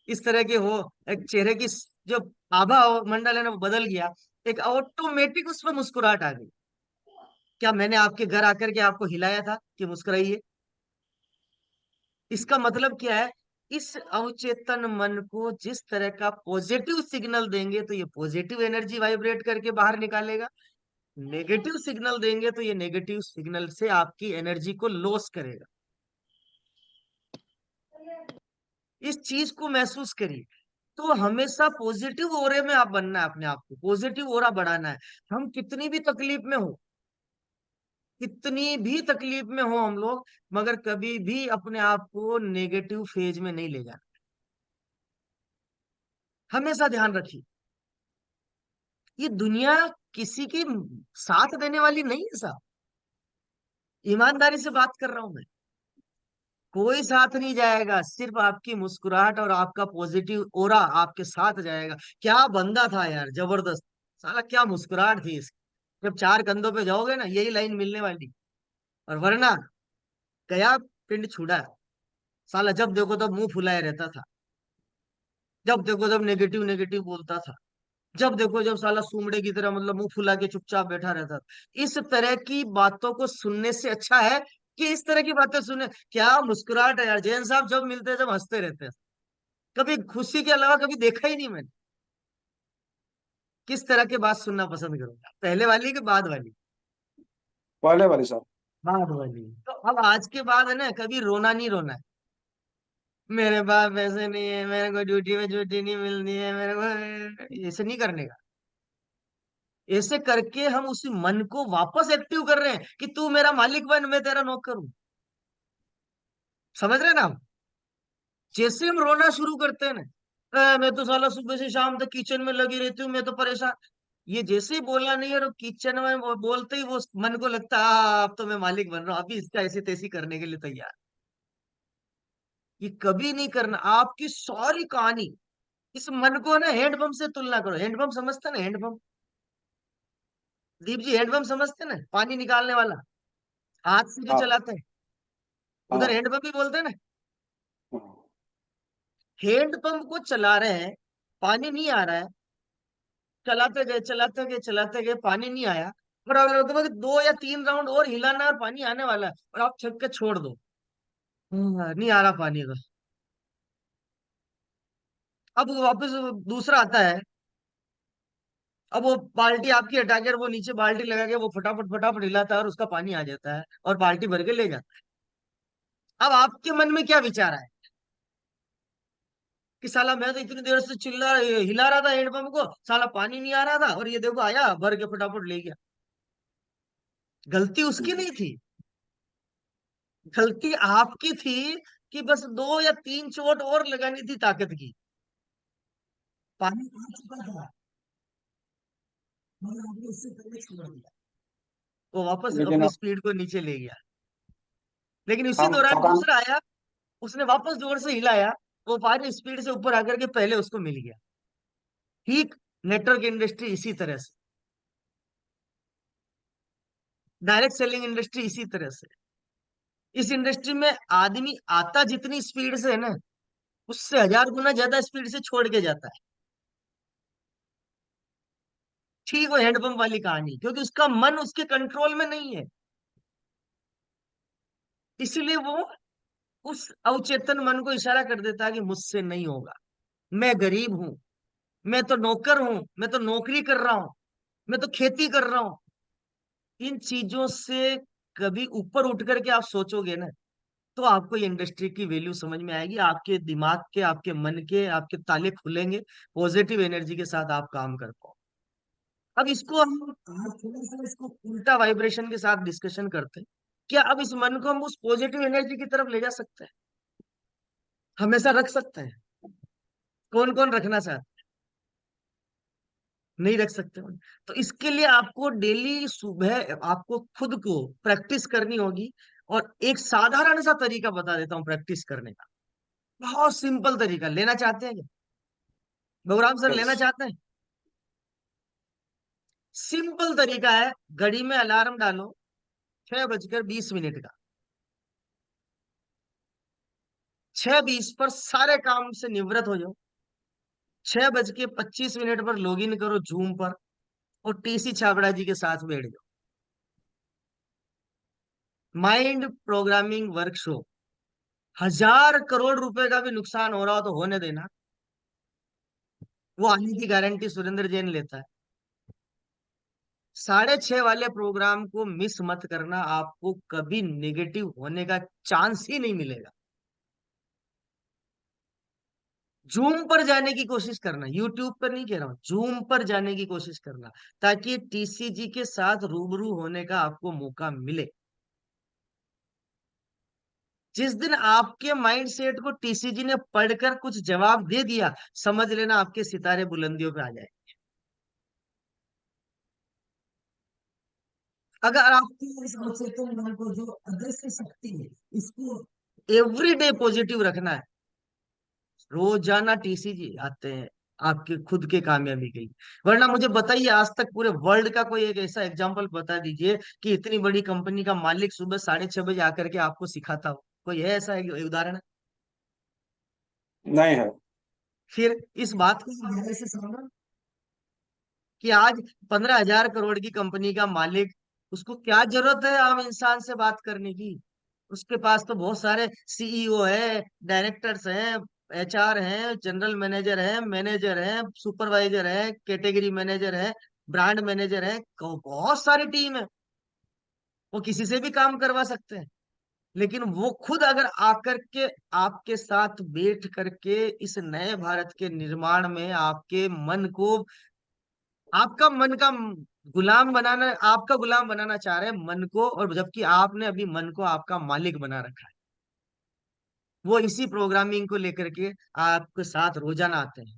इस तरह के हो, एक चेहरे की जो आभा मंडल है ना वो बदल गया। एक ऑटोमेटिक उस पर मुस्कुराहट आ गई। क्या मैंने आपके घर आकर के आपको हिलाया था कि मुस्कुराइए? इसका मतलब क्या है? इस अवचेतन मन को जिस तरह का पॉजिटिव सिग्नल देंगे तो ये पॉजिटिव एनर्जी वाइब्रेट करके बाहर निकालेगा। नेगेटिव सिग्नल देंगे तो ये नेगेटिव सिग्नल से आपकी एनर्जी को लॉस करेगा। इस चीज को महसूस करिए। तो हमेशा पॉजिटिव ओरे में आप बनना है, अपने आप को पॉजिटिव ओरा बढ़ाना है। हम कितनी भी तकलीफ में हो, कितनी भी तकलीफ में हो हम लोग, मगर कभी भी अपने आप को नेगेटिव फेज में नहीं ले जाना। हमेशा ध्यान रखिए, ये दुनिया किसी की साथ देने वाली नहीं है साहब। ईमानदारी से बात कर रहा हूं मैं। कोई साथ नहीं जाएगा, सिर्फ आपकी मुस्कुराहट और आपका पॉजिटिव ओरा आपके साथ जाएगा। क्या बंदा था यार, जबरदस्त। साला क्या मुस्कुराहट थी इसकी। जब चार कंधों पे जाओगे ना यही लाइन मिलने वाली। और वरना गया पिंड छुड़ा। साला जब देखो तब मुंह फुलाए रहता था, जब देखो जब नेगेटिव नेगेटिव बोलता था, जब देखो जब साला सुमड़े की तरह मतलब मुंह फुला के चुपचाप बैठा रहता था। इस तरह की बातों को सुनने से अच्छा है कि इस तरह की बातें सुने। क्या मुस्कुराहट है यार, जैन साहब जब मिलते हैं जब हंसते रहते हैं। कभी खुशी के अलावा कभी देखा ही नहीं मैंने। किस तरह की बात सुनना पसंद करूंगा, पहले वाली कि बाद वाली? पहले वाली सर। बाद वाली। तो अब आज के बाद है ना, कभी रोना नहीं रोना है। मेरे पास पैसे नहीं है, मेरे को ड्यूटी में छुट्टी नहीं मिलती है, मेरे को ऐसे नहीं करने का। ऐसे करके हम उसी मन को वापस एक्टिव कर रहे हैं कि तू मेरा मालिक बन, मैं तेरा नौकर हूं। समझ रहे हैं ना आप? जैसे हम रोना शुरू करते हैं ना, मैं तो साला सुबह से शाम तक किचन में लगी रहती हूँ, मैं तो परेशान। ये जैसे ही बोलना नहीं है, और किचन में बोलते ही वो मन को लगता है अब तो मैं मालिक बन रहा हूँ, अभी इसका ऐसी तैसी करने के लिए तैयार। ये कभी नहीं करना। आपकी सारी कहानी इस मन को ना हैंडपंप से तुलना करो। हैंडपंप समझते ना, हैंडपंप? दीप जी हैंडपंप समझते ना, पानी निकालने वाला, हाथ से जो हाँ चलाते हैं, उधर हाँ हैंडपंप ही बोलते हैं ना। हाँ। हैंडपंप को चला रहे हैं, पानी नहीं आ रहा है, चलाते गए चलाते गए चलाते गए, पानी नहीं आया। और अब लगभग 2 या 3 राउंड और हिलाना और पानी आने वाला है, और आप छक के छोड़ दो। नहीं आ रहा पानी तो। अब वो वापस दूसरा आता है। अब वो बाल्टी आपकी हटा के, वो नीचे बाल्टी लगा के वो फटाफट फटाफट हिलाता है और उसका पानी आ जाता है और बाल्टी भर के ले जाता है। अब आपके मन में क्या विचार है कि साला मैं तो इतनी देर से चिल्ला हिला रहा था हैंडपंप को, साला पानी नहीं आ रहा था, और ये देखो आया भर के फटाफट ले गया। गलती उसकी हम्म। नहीं थी, गलती आपकी थी कि बस 2 या 3 चोट और लगानी थी ताकत की। पानी आ चुका था, मगर आपने उससे पहले छोड़ दिया। वो वापस लेकिन अपनी स्पीड को नीचे ले गया। लेकिन उसी हम दौरान थकान। दूसरा आया, उसने वापस जोर से हिलाया, वो पानी स्पीड से ऊपर आकर के पहले उसको मिल गया। ठीक। नेटवर्क इंडस्ट्री इसी तरह से, डायरेक्ट सेलिंग इंडस्ट्री इसी तरह से। इस इंडस्ट्री में आदमी आता जितनी स्पीड से है ना, उससे 1000 गुना ज्यादा स्पीड से छोड़ के जाता है। ठीक वो हैंडपंप वाली कहानी, क्योंकि उसका मन उसके कंट्रोल में नहीं है। इसलिए वो उस अवचेतन मन को इशारा कर देता है कि मुझसे नहीं होगा, मैं गरीब हूं, मैं तो नौकर हूं, मैं तो नौकरी कर रहा हूं, मैं तो खेती कर रहा हूं। इन चीजों से कभी ऊपर उठ करके आप सोचोगे ना, तो आपको ये इंडस्ट्री की वैल्यू समझ में आएगी। आपके दिमाग के, आपके मन के, आपके ताले खुलेंगे, पॉजिटिव एनर्जी के साथ आप काम कर पाओ। अब इसको हम आज थोड़ा सा इसको उल्टा वाइब्रेशन के साथ डिस्कशन करते हैं। क्या अब इस मन को हम उस पॉजिटिव एनर्जी की तरफ ले जा सकते हैं? हमेशा रख सकते हैं? कौन कौन रखना चाहता है? नहीं रख सकते हो। तो इसके लिए आपको डेली सुबह आपको खुद को प्रैक्टिस करनी होगी। और एक साधारण सा तरीका बता देता हूँ प्रैक्टिस करने का। बहुत सिंपल तरीका, लेना चाहते हैं क्या? Balram sir yes. लेना चाहते हैं? सिंपल तरीका है, घड़ी में अलार्म डालो 6:20 का। 6:20 पर सारे काम से निवृत्त हो जाओ। 6:25 पर लॉग इन करो जूम पर, और टीसी छाबड़ा जी के साथ बैठ जाओ। Mind programming workshop. 1,000 करोड़ रुपए का भी नुकसान हो रहा हो तो होने देना, वो आने की गारंटी सुरेंद्र जैन लेता है। 6:30 वाले प्रोग्राम को मिस मत करना, आपको कभी नेगेटिव होने का चांस ही नहीं मिलेगा। जूम पर जाने की कोशिश करना, यूट्यूब पर नहीं कह रहा हूं, जूम पर जाने की कोशिश करना, ताकि टीसीजी के साथ रूबरू होने का आपको मौका मिले। जिस दिन आपके माइंड सेट को टीसीजी ने पढ़कर कुछ जवाब दे दिया, समझ लेना आपके सितारे बुलंदियों पे आ जाए। अगर आपको इस अवचेतन मन को, जो अदृश्य शक्ति है, इसको एवरीडे पॉजिटिव रखना है, रोजाना टीसीजी आते हैं आपके खुद के कामयाबी के लिए। वरना मुझे बताइए, आज तक पूरे वर्ल्ड का कोई एक ऐसा एग्जांपल बता दीजिए कि इतनी बड़ी कंपनी का मालिक सुबह 6:30 बजे आकर के आपको सिखाता हो, कोई है ऐसा एक उदाहरण? नहीं है। फिर इस बात को गहराई से समझना कि आज 15,000 करोड़ की कंपनी का मालिक, उसको क्या जरूरत है आम इंसान से बात करने की? उसके पास तो बहुत सारे सीईओ है, डायरेक्टर्स हैं, एचआर हैं, जनरल मैनेजर हैं, सुपरवाइजर है, कैटेगरी मैनेजर है, ब्रांड मैनेजर है, बहुत सारी टीम है। वो किसी से भी काम करवा सकते हैं। लेकिन वो खुद अगर आकर के आपके साथ बैठ करके इस नए भारत के निर्माण में आपके मन को, आपका मन का गुलाम बनाना, आपका गुलाम बनाना चाह रहे हैं मन को, और जबकि आपने अभी मन को आपका मालिक बना रखा है। वो इसी प्रोग्रामिंग को लेकर के आपके साथ रोजाना आते हैं।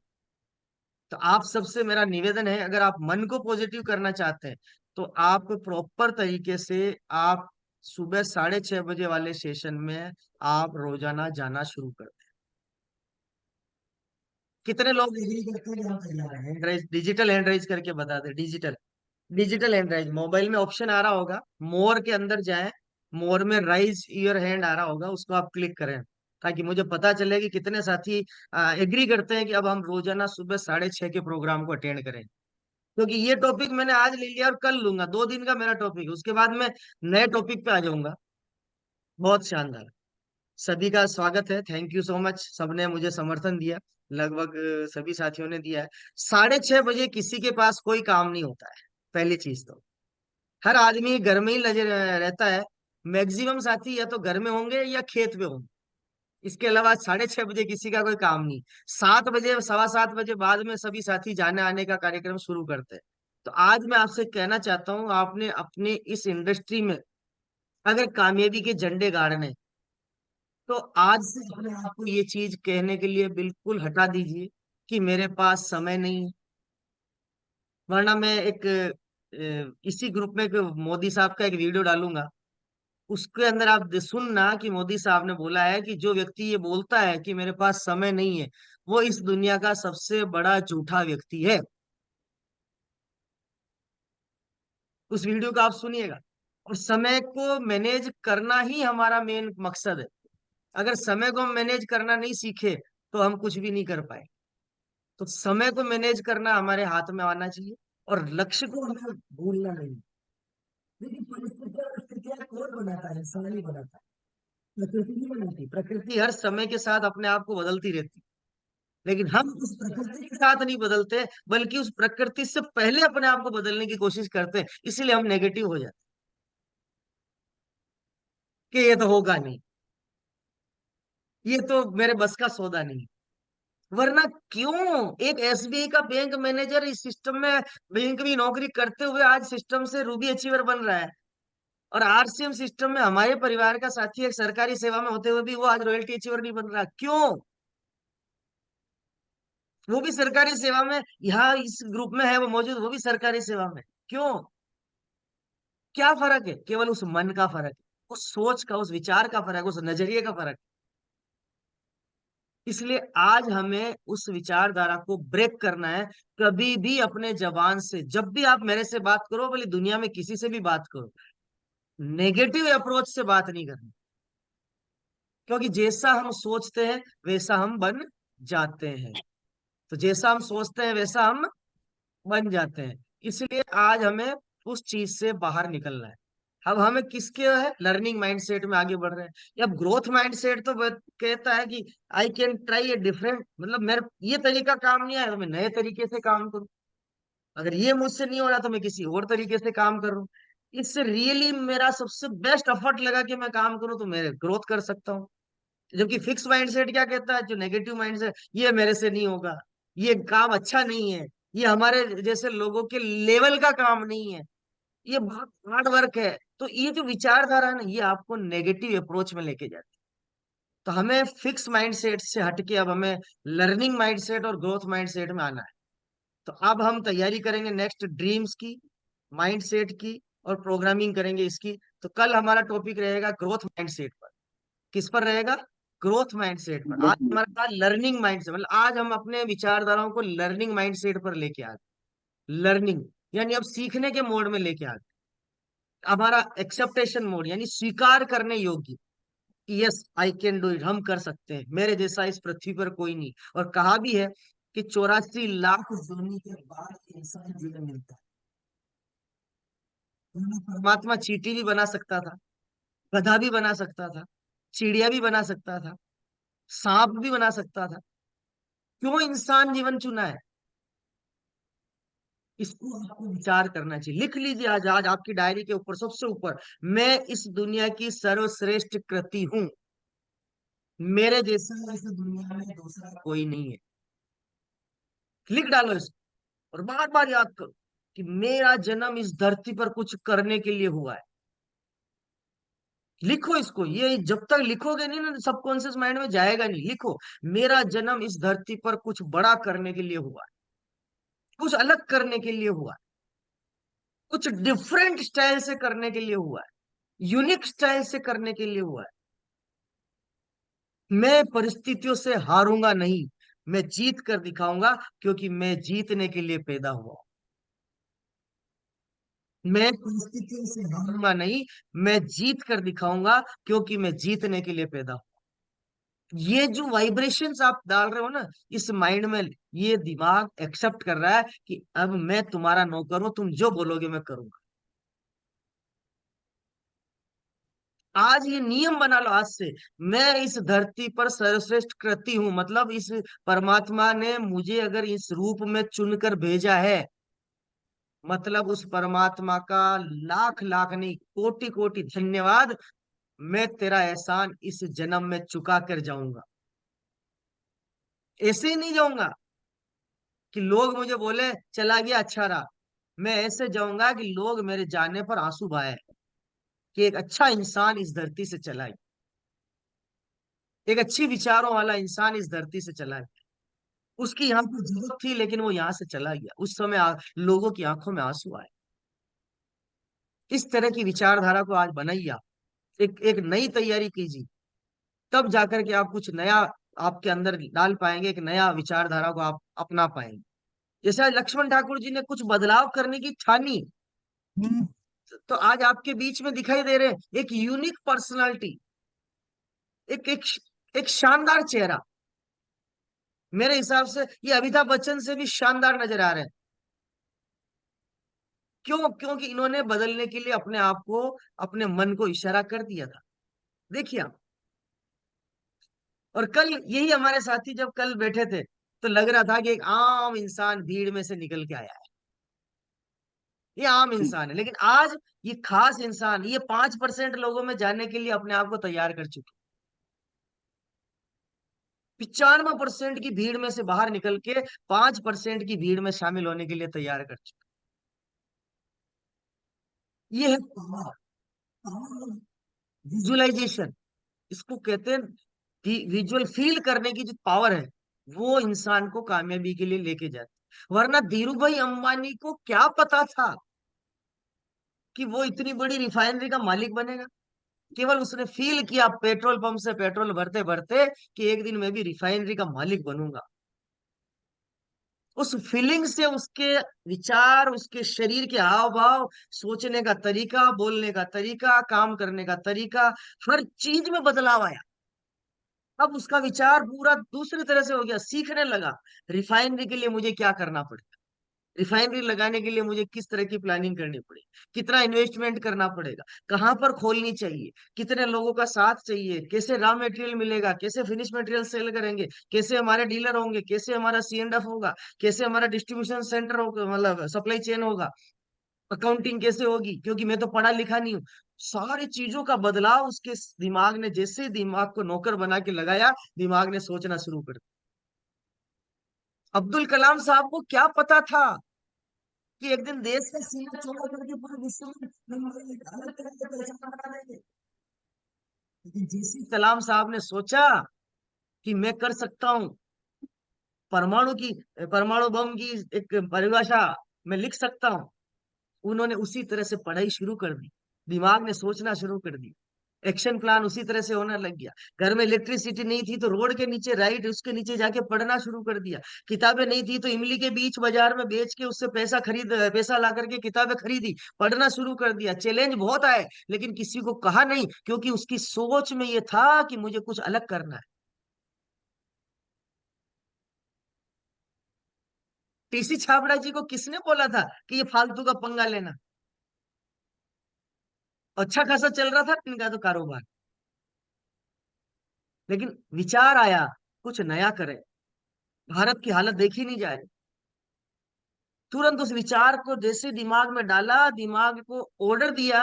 तो आप सबसे मेरा निवेदन है, अगर आप मन को पॉजिटिव करना चाहते हैं, तो आप प्रॉपर तरीके से आप सुबह 6:30 बजे वाले सेशन में आप रोजाना जाना शुरू कर दें। कितने लोग एग्री करते हैं कि हम तैयार हैं? हैंड डिजिटल हैंड राइज करके बता दे। Digital digital hand raise mobile में ऑप्शन आ रहा होगा, मोर के अंदर जाएं, मोर में राइज योर हैंड आ रहा होगा, उसको आप क्लिक करें, ताकि मुझे पता चले कि कितने साथी एग्री करते हैं कि अब हम रोजाना सुबह 6:30 के प्रोग्राम को अटेंड करें। क्योंकि ये टॉपिक मैंने आज ले लिया और कल लूंगा, 2 दिन का मेरा टॉपिक, उसके बाद मैं नए टॉपिक पे आ जाऊंगा। बहुत शानदार। सभी का स्वागत है, थैंक यू सो मच, सबने मुझे समर्थन दिया। लगभग सभी साथियों ने दिया है। 6:30 बजे किसी के पास कोई काम नहीं होता है, पहली चीज तो। हर आदमी घर में ही लगे रहता है। मैक्सिमम साथी या तो घर में होंगे या खेत में होंगे। इसके अलावा 6:30 बजे किसी का कोई काम नहीं। 7 बजे, 7:15 बजे बाद में सभी साथी जाने आने का कार्यक्रम शुरू करते हैं। तो आज मैं आपसे कहना चाहता हूं, आपने अपने इस इंडस्ट्री में अगर कामयाबी के झंडे गाड़ने, तो आज से अपने आप को ये चीज कहने के लिए बिल्कुल हटा दीजिए कि मेरे पास समय नहीं है। वरना मैं एक इसी ग्रुप में एक मोदी साहब का एक वीडियो डालूंगा, उसके अंदर आप सुनना कि मोदी साहब ने बोला है कि जो व्यक्ति ये बोलता है कि मेरे पास समय नहीं है, वो इस दुनिया का सबसे बड़ा झूठा व्यक्ति है। उस वीडियो को आप सुनिएगा। और समय को मैनेज करना ही हमारा मेन मकसद है। अगर समय को हम मैनेज करना नहीं सीखे, तो हम कुछ भी नहीं कर पाए। तो समय को मैनेज करना हमारे हाथ में आना चाहिए, और लक्ष्य को हमें भूलना नहीं। लेकिन परिस्थितियां कौन बनाता है? समय नहीं बनाता, प्रकृति नहीं बनाती। प्रकृति हर समय के साथ अपने आप को बदलती रहती है। लेकिन हम उस प्रकृति के साथ नहीं बदलते, बल्कि उस प्रकृति से पहले अपने आप को बदलने की कोशिश करते हैं। इसीलिए हम नेगेटिव हो जाते हैं कि ये तो होगा नहीं, ये तो मेरे बस का सौदा नहीं। वरना क्यों एक एसबीआई का बैंक मैनेजर इस सिस्टम में, बैंक में नौकरी करते हुए आज सिस्टम से रूबी अचीवर बन रहा है, और आरसीएम सिस्टम में हमारे परिवार का साथी एक सरकारी सेवा में होते हुए भी वो आज रॉयल्टी अचीवर नहीं बन रहा? क्यों? वो भी सरकारी सेवा में, यहाँ इस ग्रुप में है वो मौजूद, वो भी सरकारी सेवा में। क्यों? क्या फर्क है? केवल उस मन का फर्क है, उस सोच का, उस विचार का फर्क, उस नजरिए का फर्क। इसलिए आज हमें उस विचारधारा को ब्रेक करना है। कभी भी अपने जबान से जब भी आप मेरे से बात करो, बोले दुनिया में किसी से भी बात करो, नेगेटिव अप्रोच से बात नहीं करनी। क्योंकि जैसा हम सोचते हैं वैसा हम बन जाते हैं। तो जैसा हम सोचते हैं वैसा हम बन जाते हैं। इसलिए आज हमें उस चीज से बाहर निकलना है। अब हमें किसके है, लर्निंग माइंडसेट में आगे बढ़ रहे हैं। अब ग्रोथ माइंडसेट तो कहता है कि I can try a different, मतलब मेरे ये तरीका काम नहीं आया तो मैं नए तरीके से काम करूं। अगर ये मुझसे नहीं हो रहा तो मैं किसी और तरीके से काम कर रहा हूँ। इससे रियली मेरा सबसे बेस्ट एफर्ट लगा कि मैं काम करूं तो मैं ग्रोथ कर सकता हूँ। जबकि फिक्स माइंडसेट क्या कहता है, जो नेगेटिव माइंडसेट, ये मेरे से नहीं होगा, ये काम अच्छा नहीं है, ये हमारे जैसे लोगों के लेवल का काम नहीं है, ये बहुत हार्ड वर्क है। तो ये जो विचारधारा है ना, ये आपको नेगेटिव अप्रोच में लेके जाती है। तो हमें फिक्स माइंडसेट से हटके अब हमें लर्निंग माइंडसेट और ग्रोथ माइंडसेट में आना है। तो अब हम तैयारी करेंगे नेक्स्ट ड्रीम्स की, माइंडसेट की, और प्रोग्रामिंग करेंगे इसकी। तो कल हमारा टॉपिक रहेगा ग्रोथ माइंडसेट पर। किस पर रहेगा, ग्रोथ माइंडसेट पर। आज ग्रुप में। हमारे पास लर्निंग माइंडसेट, मतलब आज हम अपने विचारधाराओं को लर्निंग माइंडसेट पर लेके आ गए। लर्निंग यानी अब सीखने के मोड में लेके आ गए। हमारा एक्सेप्टेशन मोड यानी स्वीकार करने योग्य, yes I can do it, हम कर सकते हैं, मेरे जैसा इस पृथ्वी पर कोई नहीं। और कहा भी है कि 84 लाख जोनी के बाद इंसान जीवन मिलता है। परमात्मा चींटी भी बना सकता था, गधा भी बना सकता था, चिड़िया भी बना सकता था, सांप भी बना सकता था। क्यों इंसान जीवन चुना है, इसको आपको विचार करना चाहिए। लिख लीजिए आज, आज आपकी डायरी के ऊपर सबसे ऊपर, मैं इस दुनिया की सर्वश्रेष्ठ कृति हूं, मेरे जैसा इस दुनिया में दूसरा कोई नहीं है। लिख डालो इसको और बार बार याद करो कि मेरा जन्म इस धरती पर कुछ करने के लिए हुआ है। लिखो इसको, ये जब तक लिखोगे नहीं ना सबकॉन्शियस माइंड में जाएगा नहीं। लिखो, मेरा जन्म इस धरती पर कुछ बड़ा करने के लिए हुआ है, कुछ अलग करने के लिए हुआ है, कुछ डिफरेंट स्टाइल से करने के लिए हुआ है, यूनिक स्टाइल से करने के लिए हुआ है। मैं परिस्थितियों से हारूंगा नहीं, मैं जीत कर दिखाऊंगा, क्योंकि मैं जीतने के लिए पैदा हुआ हूं। मैं परिस्थितियों से हारूंगा नहीं, मैं जीत कर दिखाऊंगा, क्योंकि मैं जीतने के लिए पैदा हूं। ये जो वाइब्रेशंस आप डाल रहे हो ना इस माइंड में, ये दिमाग एक्सेप्ट कर रहा है कि अब मैं तुम्हारा नौकर हूं, तुम जो बोलोगे मैं करूंगा। आज ये नियम बना लो आज से, मैं इस धरती पर सर्वश्रेष्ठ कृति हूं, मतलब इस परमात्मा ने मुझे अगर इस रूप में चुनकर भेजा है, मतलब उस परमात्मा का लाख लाख नहीं कोटि कोटि धन्यवाद। मैं तेरा एहसान इस जन्म में चुका कर जाऊंगा। ऐसे ही नहीं जाऊंगा कि लोग मुझे बोले चला गया अच्छा रहा। मैं ऐसे जाऊंगा कि लोग मेरे जाने पर आंसू बहाए कि एक अच्छा इंसान इस धरती से चला गया, एक अच्छी विचारों वाला इंसान इस धरती से चला गया। उसकी यहाँ पर जरूरत थी लेकिन वो यहाँ से चला गया, उस समय लोगों की आंखों में आंसू आए। इस तरह की विचारधारा को आज बनाइए आप, एक एक नई तैयारी कीजिए, तब जाकर के आप कुछ नया आपके अंदर डाल पाएंगे, एक नया विचारधारा को आप अपना पाएंगे। जैसे आज लक्ष्मण ठाकुर जी ने कुछ बदलाव करने की ठानी, तो आज आपके बीच में दिखाई दे रहे हैं एक यूनिक पर्सनालिटी, एक एक एक शानदार चेहरा। मेरे हिसाब से ये अमिताभ बच्चन से भी शानदार नजर आ रहे हैं। क्यों, क्योंकि इन्होंने बदलने के लिए अपने आप को, अपने मन को इशारा कर दिया था। देखिए आप, और कल यही हमारे साथी जब कल बैठे थे तो लग रहा था कि एक आम इंसान भीड़ में से निकल के आया है, ये आम इंसान है। लेकिन आज ये खास इंसान, ये 5% लोगों में जाने के लिए अपने आप को तैयार कर चुके, 95% की भीड़ में से बाहर निकल के 5% की भीड़ में शामिल होने के लिए तैयार कर चुके। ये है पावर, विजुअलाइजेशन इसको कहते हैं। विजुअल फील करने की जो पावर है, वो इंसान को कामयाबी के लिए लेके जाती है। वरना धीरू भाई अंबानी को क्या पता था कि वो इतनी बड़ी रिफाइनरी का मालिक बनेगा। केवल उसने फील किया पेट्रोल पंप से पेट्रोल भरते भरते कि एक दिन मैं भी रिफाइनरी का मालिक बनूंगा। उस फीलिंग से उसके विचार, उसके शरीर के हाव भाव, सोचने का तरीका, बोलने का तरीका, काम करने का तरीका, हर चीज में बदलाव आया। अब उसका विचार पूरा दूसरी तरह से हो गया, सीखने लगा रिफाइनरी के लिए मुझे क्या करना पड़ेगा, रिफाइनरी लगाने के लिए मुझे किस तरह की प्लानिंग करनी पड़ेगी, कितना इन्वेस्टमेंट करना पड़ेगा, कहाँ पर खोलनी चाहिए, कितने लोगों का साथ चाहिए, कैसे रॉ मटेरियल मिलेगा, कैसे फिनिश मटेरियल सेल करेंगे, कैसे हमारे डीलर होंगे, कैसे हमारा C&F होगा, कैसे हमारा डिस्ट्रीब्यूशन सेंटर होगा, मतलब सप्लाई चेन होगा, अकाउंटिंग कैसे होगी, क्योंकि मैं तो पढ़ा लिखा नहीं हूँ। सारी चीजों का बदलाव उसके दिमाग ने, जैसे ही दिमाग को नौकर बना के लगाया, दिमाग ने सोचना शुरू कर दिया। अब्दुल कलाम साहब को क्या पता था कि एक दिन देश का सीना चौड़ा करके पूरे विश्व में हम एक अलग तरह से पहचान बना देंगे। लेकिन जैसे ही कलाम साहब ने सोचा कि मैं कर सकता हूँ, परमाणु की, परमाणु बम की एक परिभाषा मैं लिख सकता हूँ, उन्होंने उसी तरह से पढ़ाई शुरू कर दी, दिमाग ने सोचना शुरू कर दी, एक्शन प्लान उसी तरह से होने लग गया। घर में इलेक्ट्रिसिटी नहीं थी तो रोड के नीचे, राइट, उसके नीचे जाके पढ़ना शुरू कर दिया। किताबें नहीं थी तो इमली के बीच बाजार में बेच के उससे पैसा ला करके किताबें खरीदी, पढ़ना शुरू कर दिया। चैलेंज बहुत आए लेकिन किसी को कहा नहीं, क्योंकि उसकी सोच में ये था कि मुझे कुछ अलग करना है। टीसी छाबड़ा जी को किसने बोला था कि ये फालतू का पंगा लेना? अच्छा खासा चल रहा था इनका तो कारोबार, लेकिन विचार आया कुछ नया करें, भारत की हालत देखी नहीं जाए। तुरंत उस विचार को जैसे दिमाग में डाला, दिमाग को ऑर्डर दिया,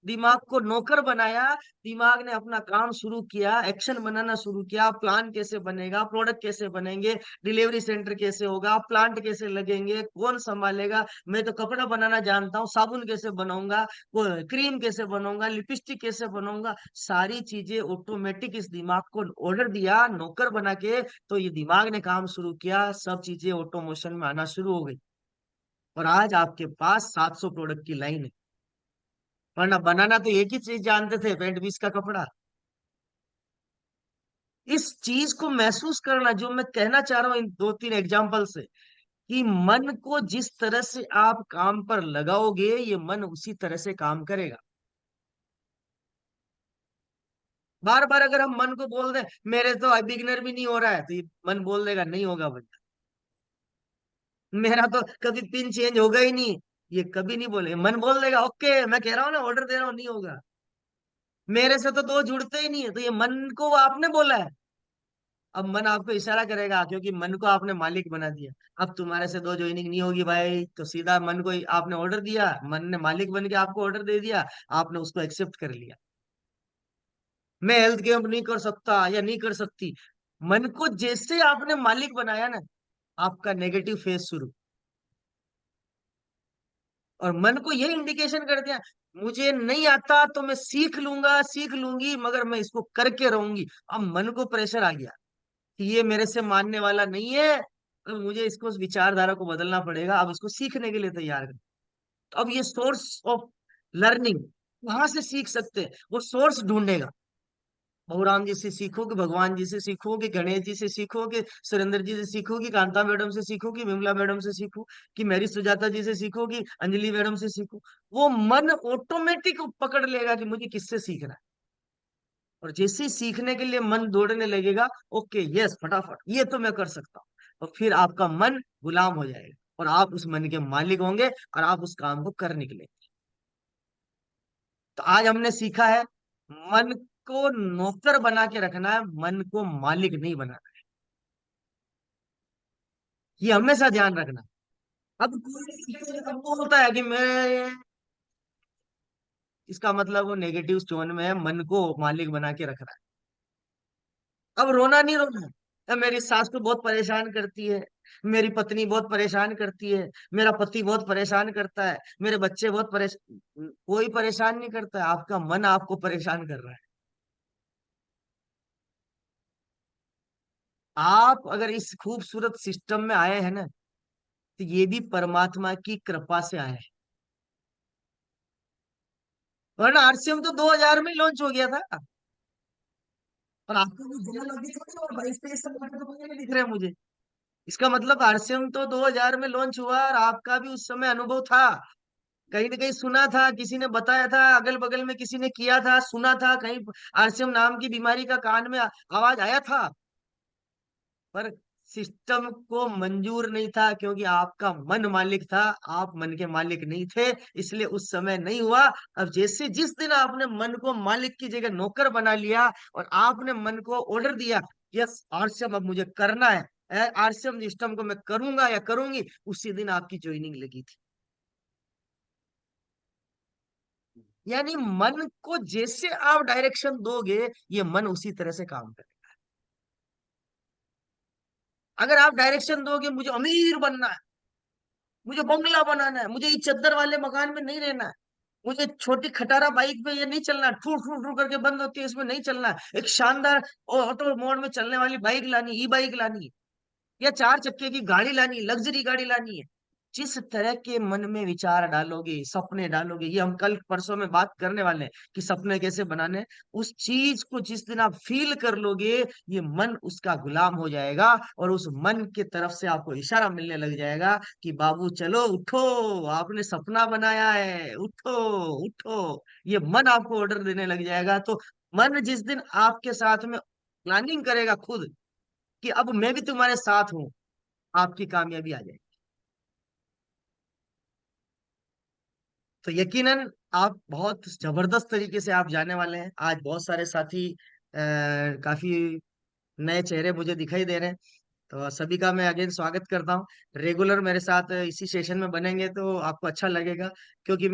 दिमाग को नौकर बनाया, दिमाग ने अपना काम शुरू किया, एक्शन बनाना शुरू किया, प्लान कैसे बनेगा, प्रोडक्ट कैसे बनेंगे, डिलीवरी सेंटर कैसे होगा, प्लांट कैसे लगेंगे, कौन संभालेगा, मैं तो कपड़ा बनाना जानता हूँ, साबुन कैसे बनाऊंगा, क्रीम कैसे बनाऊंगा, लिपस्टिक कैसे बनाऊंगा, सारी चीजें ऑटोमेटिक इस दिमाग को ऑर्डर दिया नौकर बना के, तो ये दिमाग ने काम शुरू किया, सब चीजें ऑटोमेशन में आना शुरू हो गई। और आज आपके पास 700 प्रोडक्ट की लाइन है। वरना बनाना तो एक ही चीज जानते थे, पैंट पीस का कपड़ा। इस चीज को महसूस करना, जो मैं कहना चाह रहा हूं इन दो तीन एग्जाम्पल से, कि मन को जिस तरह से आप काम पर लगाओगे, ये मन उसी तरह से काम करेगा। बार बार अगर हम मन को बोल दें मेरे तो बिगनर भी नहीं हो रहा है, तो ये मन बोल देगा नहीं होगा भैया, मेरा तो कभी पिन चेंज होगा ही नहीं, ये कभी नहीं बोले। मन बोल देगा ओके, मैं कह रहा हूँ ना, ऑर्डर दे रहा हूँ, नहीं होगा, मेरे से तो दो जुड़ते ही नहीं है, तो ये मन को आपने बोला है। अब मन आपको इशारा करेगा, क्योंकि मन को आपने मालिक बना दिया। अब तुम्हारे से दो ज्वाइनिंग नहीं होगी भाई, तो सीधा मन को आपने ऑर्डर दिया, मन ने मालिक बन के आपको ऑर्डर दे दिया, आपने उसको एक्सेप्ट कर लिया। मैं हेल्थ कैंप नहीं कर सकता या नहीं कर सकती, मन को जैसे आपने मालिक बनाया ना, आपका नेगेटिव फेज शुरू। और मन को यही इंडिकेशन कर दिया, मुझे नहीं आता तो मैं सीख लूंगा, सीख लूंगी, मगर मैं इसको करके रहूंगी। अब मन को प्रेशर आ गया कि ये मेरे से मानने वाला नहीं है, अब मुझे इसको, उस विचारधारा को बदलना पड़ेगा, अब इसको सीखने के लिए तैयार कर। तो अब ये सोर्स ऑफ लर्निंग कहाँ से सीख सकते हैं, वो सोर्स ढूंढेगा। बहुराम जी से सीखो, कि भगवान जी से सीखो, कि गणेश जी से सीखो, कि सुरेंद्र जी से सीखो, कि कांता मैडम से सीखो, कि विमला मैडम से सीखो, कि मैरी सुजाता जी से सीखो, कि अंजलि मैडम से सीखो। वो मन ऑटोमेटिक पकड़ लेगा कि मुझे किससे सीखना है। और जैसे ही सीखने के लिए मन दौड़ने लगेगा, ओके यस, फटाफट ये तो मैं कर सकता हूँ, और फिर आपका मन गुलाम हो जाएगा और आप उस मन के मालिक होंगे और आप उस काम को कर निकले। तो आज हमने सीखा है, मन को नौकर बना के रखना है, मन को मालिक नहीं बनाना। ये हमेशा ध्यान रखना। अब कोई अब बोलता है कि मैं, इसका मतलब वो नेगेटिव टोन में है, मन को मालिक बना के रख रहा है। अब रोना नहीं रोना है। अब मेरी सास तो बहुत परेशान करती है, मेरी पत्नी बहुत परेशान करती है, मेरा पति बहुत परेशान करता है, मेरे बच्चे बहुत परेशान, कोई परेशान नहीं करता है, आपका मन आपको परेशान कर रहा है। आप अगर इस खूबसूरत सिस्टम में आए हैं ना, तो ये भी परमात्मा की कृपा से आए हैं। वरना आरसीएम तो 2000 में लॉन्च हो गया था। और आपको भी दिखने लगी थी और 22-23 साल के तो मुझे नहीं दिख रहे मुझे। इसका मतलब आरसीएम तो 2000 में लॉन्च हुआ और आपका भी उस समय अनुभव था। कहीं ना कहीं सुना था, किसी ने बताया था, अगल बगल में किसी ने किया था, सुना था कहीं आरसीएम नाम की बीमारी का कान में आवाज आया था। पर सिस्टम को मंजूर नहीं था क्योंकि आपका मन मालिक था, आप मन के मालिक नहीं थे, इसलिए उस समय नहीं हुआ। अब जैसे जिस दिन आपने मन को मालिक की जगह नौकर बना लिया और आपने मन को ऑर्डर दिया, यस आरसीएम अब मुझे करना है, आरसीएम सिस्टम को मैं करूंगा या करूंगी, उसी दिन आपकी ज्वाइनिंग लगी थी। यानी मन को जैसे आप डायरेक्शन दोगे, ये मन उसी तरह से काम करे। अगर आप डायरेक्शन दोगे मुझे अमीर बनना है, मुझे बंगला बनाना है, मुझे इस चद्दर वाले मकान में नहीं रहना है, मुझे छोटी खटारा बाइक पे ये नहीं चलना है, ठू ठू ठू करके बंद होती है इसमें नहीं चलना है, एक शानदार ऑटो मोड में चलने वाली बाइक लानी, ई बाइक लानी है, या 4 चक्के की गाड़ी लानी है, लग्जरी गाड़ी लानी है। जिस तरह के मन में विचार डालोगे, सपने डालोगे, ये हम कल परसों में बात करने वाले हैं कि सपने कैसे बनाने हैं। उस चीज को जिस दिन आप फील कर लोगे, ये मन उसका गुलाम हो जाएगा और उस मन की तरफ से आपको इशारा मिलने लग जाएगा कि बाबू चलो उठो, आपने सपना बनाया है, उठो उठो। ये मन आपको ऑर्डर देने लग जाएगा। तो मन जिस दिन आपके साथ में प्लानिंग करेगा खुद कि अब मैं भी तुम्हारे साथ हूं, आपकी कामयाबी आ जाएगी। तो यकीनन आप बहुत जबरदस्त तरीके से आप जाने वाले हैं। आज बहुत सारे साथी काफी नए चेहरे मुझे दिखाई दे रहे हैं। तो सभी का मैं अगेन स्वागत करता हूँ। रेगुलर मेरे साथ इसी सेशन में बनेंगे तो आपको अच्छा लगेगा, क्योंकि